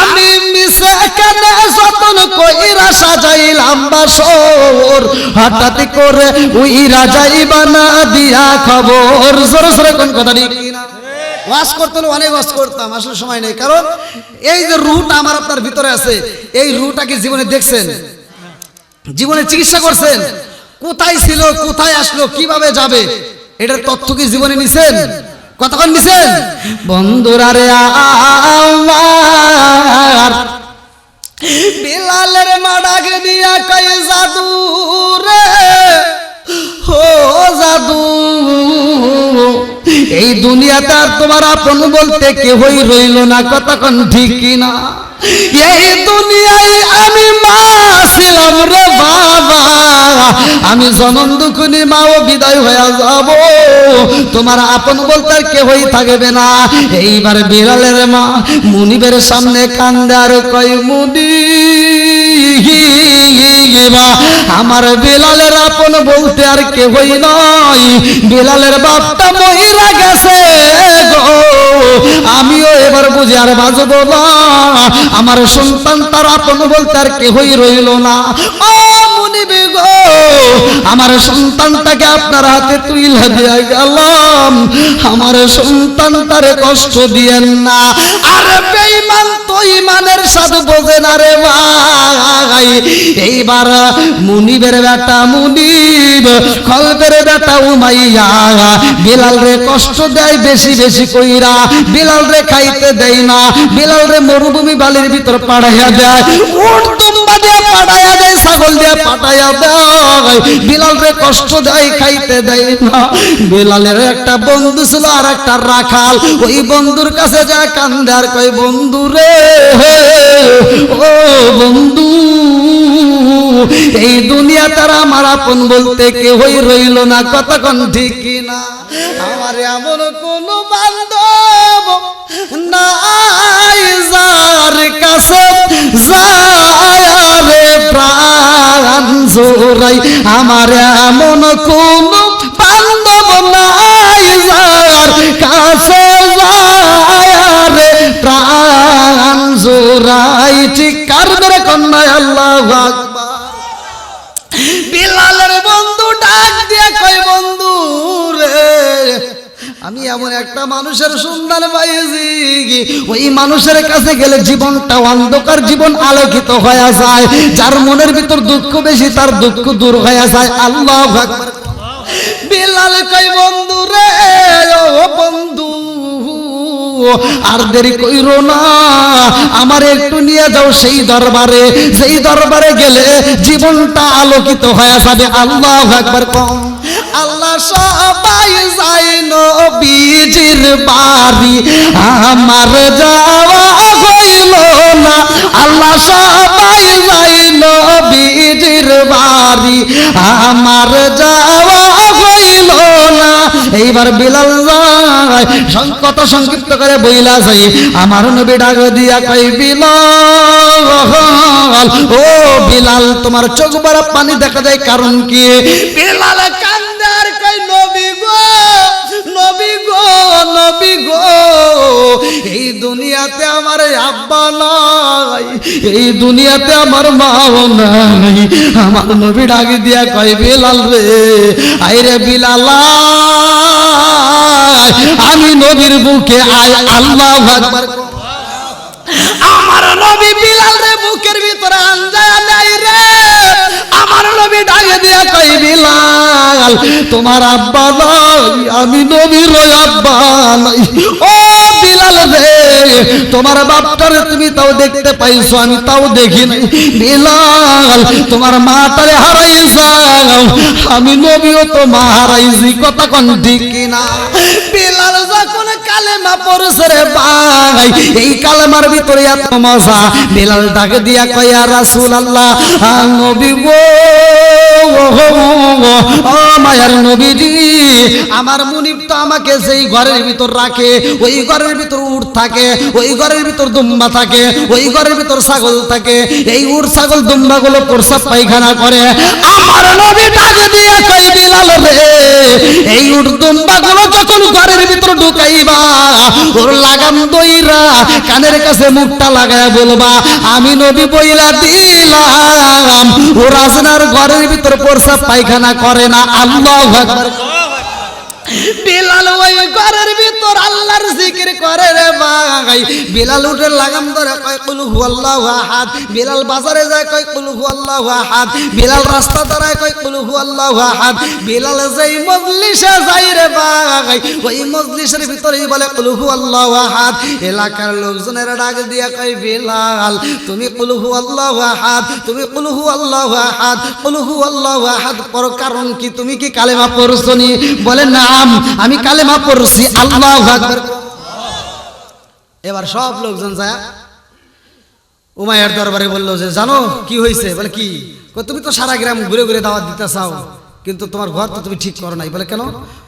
আমি মিশে কেনে যতন কইরা সাজাইলাম বাসর, হঠাৎ করে উইরা যাইবা না দিয়া খবর। জোরে জোরে কোন কথা ঠিক কিনা? ওয়াজ করতে হলে অনেক ওয়াজ করতাম, আসলে সময় নেই। কারণ এই যে রুহটা আমার আপনার ভিতরে আছে, এই রুহটাকে জীবনে দেখছেন, জীবনে চিকিৎসা করছেন, কোথায় ছিল, কোথায় আসলো, কিভাবে যাবে, এটার তথ্য কি জীবনে নিছেন? কতক্ষণ নিছেন? বন্ধুরা রে আমার, বিলালের মা ডাকে দিয়া কয়, জাদু রে, ও জাদু, এই দুনিয়াতে আর তোমার আপন বলতে কেহই রইল না। কতক্ষণ ঠিক কিনা? এই দুনিয়ায় আমি মা ছিলাম রে বাবা, আমি জনম দুকুনি মাও বিদায় হয়ে যাব, তোমার আপন বলতে আর কেহই থাকবে না। এইবার বিড়ালের মা মুনিবের সামনে কান্দে আর কয়, মুনিব, আমার বিলালের আপন বলতে আর কেহই নয়, বিলালের বাপটা মহিলা গেছে গো, আমিও এবার বুঝি আর বাঁচব না, আমার সন্তান তার আপন বলতে আর কেহই রইল না। ও মুনিব গো, আমার সন্তানটাকে আপনার হাতে তুইলা দিয়া গেলাম, আমার সন্তানটারে কষ্ট দিয়েন না। আর বেঈমান তো ইমানের সাথে বোঝে না রে ভাই। এইবার মুনিবের বেটা মুনিব, খলবের বেটা উমাইয়া বিলাল রে কষ্ট দেয় বেশি বেশি কইরা, বিলাল রে খাইতে দেয় না, বিলাল রে মরুভূমি বালির ভিতর পাঠাইয়া দেয়, উট দুম্বা দিয়ে পাঠাইয়া দেয়, ছাগল দিয়ে পাঠাইয়া দেয়, বিলাল রে কষ্ট দেয়, খাইতে দেয় না। বিলালের একটা বন্ধু ছিল আর একটা রাখাল, ওই বন্ধুর কাছে যায় কান্দে আর কয়, বন্ধু রে, ও বন্ধু, এই দুনিয়া তারা আমার আপন বলতে কেউই রইল না, কতক্ষণ ঠিক কিনা? আমার এমন কোন বান্ধব নাই যার কাছে যায় রে প্রাণ জোড়াই, আমার এমন কোন বান্ধব নাই যার কাছে যায় রে প্রাণ জোড়াই। ঠিক কার ধরে কন্যায় আল্লাহু আকবার। বিলালের বন্ধু ডাক দিয়ে কই, বন্ধু রে আমি এমন একটা মানুষের সন্ধান পাইছি, ওই মানুষের কাছে গেলে জীবনটা অন্ধকার জীবন আলোকিত হয়ে যায়, যার মনের ভিতর দুঃখ বেশি তার দুঃখ দূর হয়ে যায়। আল্লাহু আকবার। বিলাল কই, বন্ধু রে ও বন্ধু আর দেরি কইরো না, আমার একটু নিয়ে যাও সেই দরবারে, সেই দরবারে গেলে জীবনটা আলোকিত হয়ে যাবে। আল্লাহু আকবার। কম আল্লাহ সবাই যায় নবীজির বাড়ি, আমার যাওয়া হইল না। আল্লাহ সবাই যায় নবীজির বাড়ি, আমার যাওয়া হইল না। এইবার বিলাল যায়, কত সংক্ষিপ্ত করে বইলা যাই, আমার নবী ডাক দিয়া কই, বিলাল ও বিলাল তোমার চোখ বড় পানি দেখা যায়, কারণ কি? বিলাল কান্দে আর কই, নবী গো নবী গো নবী গো, এই দুনিয়াতে আমার আব্বা নাই, এই দুনিয়াতে আমার মাও নাই। আমার নবী ডাক দিয়া কই, বিলাল রে আইরে বিলাল আমি নবীর বুকে আয়। আল্লাহু আকবার। আমার নবী বিলাল রে বুকের ভিতরে আনজায় নাই রে। আমার নবী ডাকে দিয়া কই, বিলাল তোমার আব্বা নাই, আমি নবীর আব্বা নাই। ও বিলাল রে তোমার বাপটারে তুমি তাও দেখতে পাইছো, আমি তাও দেখি নাই। বিলাল তোমার মাটারে হারাইছাও, আমি নবীও তো মা হারাইছি, কথা কোন ঠিক কিনা? বিলাল যখন কালেমা পড়ছে রে ভাই, এই কালেমার ভিতরে এত মজা। বিলাল ডাকে দিয়া কই, ইয়া রাসূলুল্লাহ নবী গো ও মায়ার নবীজি, আমার মুনিব তো আমাকে সেই ঘরের ভিতর রাখে, ওই ঘরের ভিতর উট থাকে, ওই ঘরের ভিতর দুম্বা থাকে, ওই ঘরের ভিতর ছাগল থাকে। এই উট ছাগল দুম্বা গুলো প্রসাব পায়খানা করে। আমার নবী ডাক দিয়ে কই, বিলাল রে এই উট দুম্বা গুলো যখন ঘরের ভিতর ঢুকাইবা, ওর লাগাম দইরা কানের কাছে মুখটা লাগায় বলবা, আমি নবী বইলা দিলাম ও রাজনার ঘরের ভিতর প্রসাব পায়খানা করে না। আল্লাহু আকবার। বিলাল ওই ঘরের ভিতর আল্লাহর জিকির করে রে ভাই। বিলাল উঠে লাগাম ধরে কয় কুল হুয়াল্লাহু আহাদ। বিলাল বাজারে যায় কয় কুল হুয়াল্লাহু আহাদ। বিলাল রাস্তা দাঁড়ায় কয় কুল হুয়াল্লাহু আহাদ। বিলাল যেই মজলিসে যায় রে ভাই, ওই মজলিসের ভিতরেই বলে কুল হুয়াল্লাহু আহাদ। এলাকার লোকজনেরা ডাক দিয়া কয়, বিলাল তুমি কুল হুয়াল্লাহু আহাদ, তুমি কুল হুয়াল্লাহু আহাদ, কুল হুয়াল্লাহু আহাদ পড়ো, কারণ কি তুমি কি কালেমা পড়ছনি? বলে না আমি কালেমা পড়ছি। আল্লাহু আকবার। এবার সব লোকজন যায় উমাইয়ার দরবারে বললো যে জানো কি হয়েছে? বলে কি? তুমি তো সারা গ্রাম ঘুরে ঘুরে দাওয়াত দিতে চাও, কিন্তু তোমার ঘর তো তুমি ঠিক করো নাই। বলে কেন?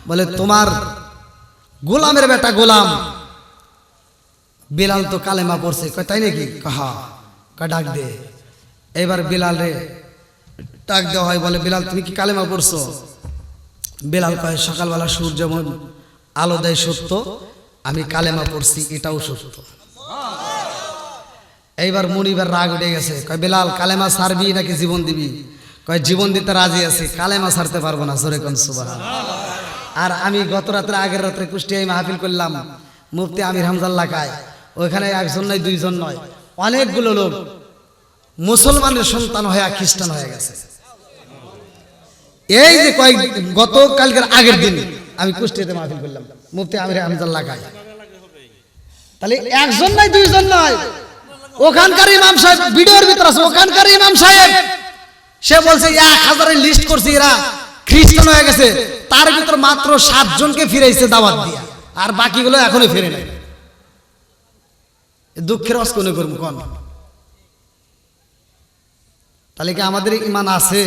বলে তোমার গোলামের বেটা গোলাম বিলাল তো কালেমা পড়ছে। কয় তাই নাকি? কাহা ডাক দে। এবার বিলাল রে ডাক দেওয়া হয়, বলে বিলাল তুমি কি কালেমা পড়ছো? বিলাল কয় সকালবেলা সূর্য যেমন আলো দেয় সত্য, আমি কালেমা পড়ছি এটাও সত্য। এইবার মুনিবার রাগ উঠে গেছে, কয় বিলাল কালেমা ছাড়বি নাকি জীবন দিবি? কয় জীবন দিতে রাজি আছি, কালেমা ছাড়তে পারবো না। জোরে কোন সুবহানাল্লাহ। আর আমি গত রাত্রে আগের রাত্রে কুষ্টিয়ায় মাহফিল করলাম মুফতি আমির হামজা এলাকায়। ওইখানে একজন নয় দুইজন নয় অনেকগুলো লোক মুসলমানের সন্তান হয়ে খ্রিস্টান হয়ে গেছে। এই যে কয়েক গত কালকের আগের দিন আমি কুষ্টিয়াতে মাহফিল করলাম মুফতি আমির হামজা এলাকায়। তাহলে একজন নয় দুইজন নয়, ওখানকার ইমাম সাহেব ভিডিওর ভিতর আছে, ওখানকার ইমাম সাহেব সে বলছে 1000-এর লিস্ট করছে এরা খ্রিস্টান হয়ে গেছে, তার ভিতর মাত্র 7 জনকে ফিরাইছে দাওয়াত দিয়া, আর বাকিগুলো এখনো ফিরে নাই। দুঃখের অস্কনে করবো কোন? তাহলে কি আমাদের ইমান আছে?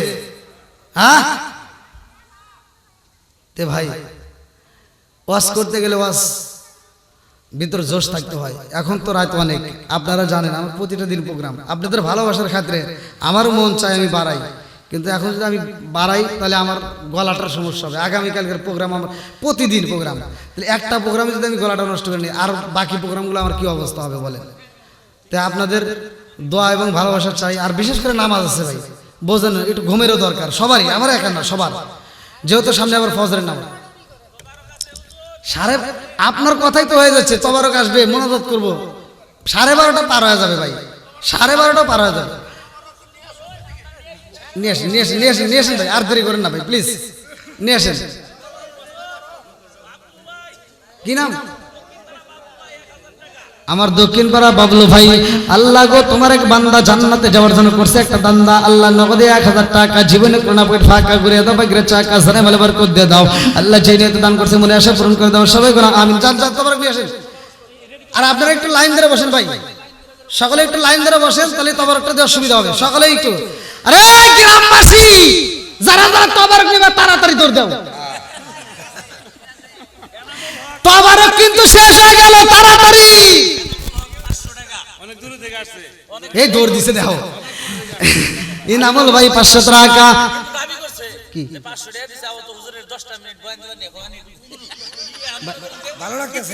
হ্যাঁ তে ভাই, ওয়াজ করতে গেলে ওয়াজ ভিতরে জোশ থাকতে হয়। এখন তো রাত অনেক, আপনারা জানেন আমার প্রতিটা দিন প্রোগ্রাম। আপনাদের ভালোবাসার খাতিরে আমারও মন চায় আমি বাড়াই, কিন্তু এখন যদি আমি বাড়াই তাহলে আমার গলাটার সমস্যা হবে। আগামীকালকের প্রোগ্রাম আমার প্রতিদিন প্রোগ্রাম, তাহলে একটা প্রোগ্রামে যদি আমি গলাটা নষ্ট করে নিই, আর বাকি প্রোগ্রামগুলো আমার কি অবস্থা হবে বলেন? তাই আপনাদের দোয়া এবং ভালোবাসা চাই। আর বিশেষ করে নামাজ আছে ভাই, বোঝেন একটু ঘুমেরও দরকার সবারই, আমার একা না, সবার। যেহেতু সামনে আবার ফজরের নামাজ, আপনার কথাই তো হয়ে যাচ্ছে, তবারক আসবে, মনোযোগ করবো, 12:30 পার হয়ে যাবে ভাই, 12:30 পার হয়ে যাবে। নিয়ে আসেন, নিয়ে আসেন, নিয়ে আসেন, নিয়ে আসেন ভাই, আর দেরি করেন না ভাই, প্লিজ নিয়ে আসেন। কি নাম? আমার দক্ষিণ পাড়া বাবলু ভাই। আল্লাহ গো, তোমার এক বান্দা জান্নাতে যাওয়ার জন্য করছে একটা দান্দা। আল্লাহ নগদে 1000 টাকা, জীবনে কোনা পেট ফাঁকা করে দাও, বাগরে চাকা জানে মালে বরকত দিয়ে দাও। আল্লাহ যে নিয়তে দান করছে মনে আশা পূরণ করে দাও, সবাই করে আমিন। যান যান, তোমার নিয়ে আসেন। আর আপনারা একটু লাইন ধরে বসেন ভাই, সকলে একটু লাইন ধরে বসেন, তাহলে তবরকটা দেওয়ার সুবিধা হবে। সকলে একটু, আরে গ্রামবাসী যারা যারা তবরক নিবা তাড়াতাড়ি দৌড় দাও, তবরক কিন্তু শেষ হয়ে গেল, তাড়াতাড়ি। এই দৌড় দিছে দেখো, ইনামুল ভাই 500 টাকা দাবি করছে কি 500 টাকা দিছে, আবার তো হুজুরের 10টা মিনিট বয়ান দিবেন, এখন ভালো লাগতেছে।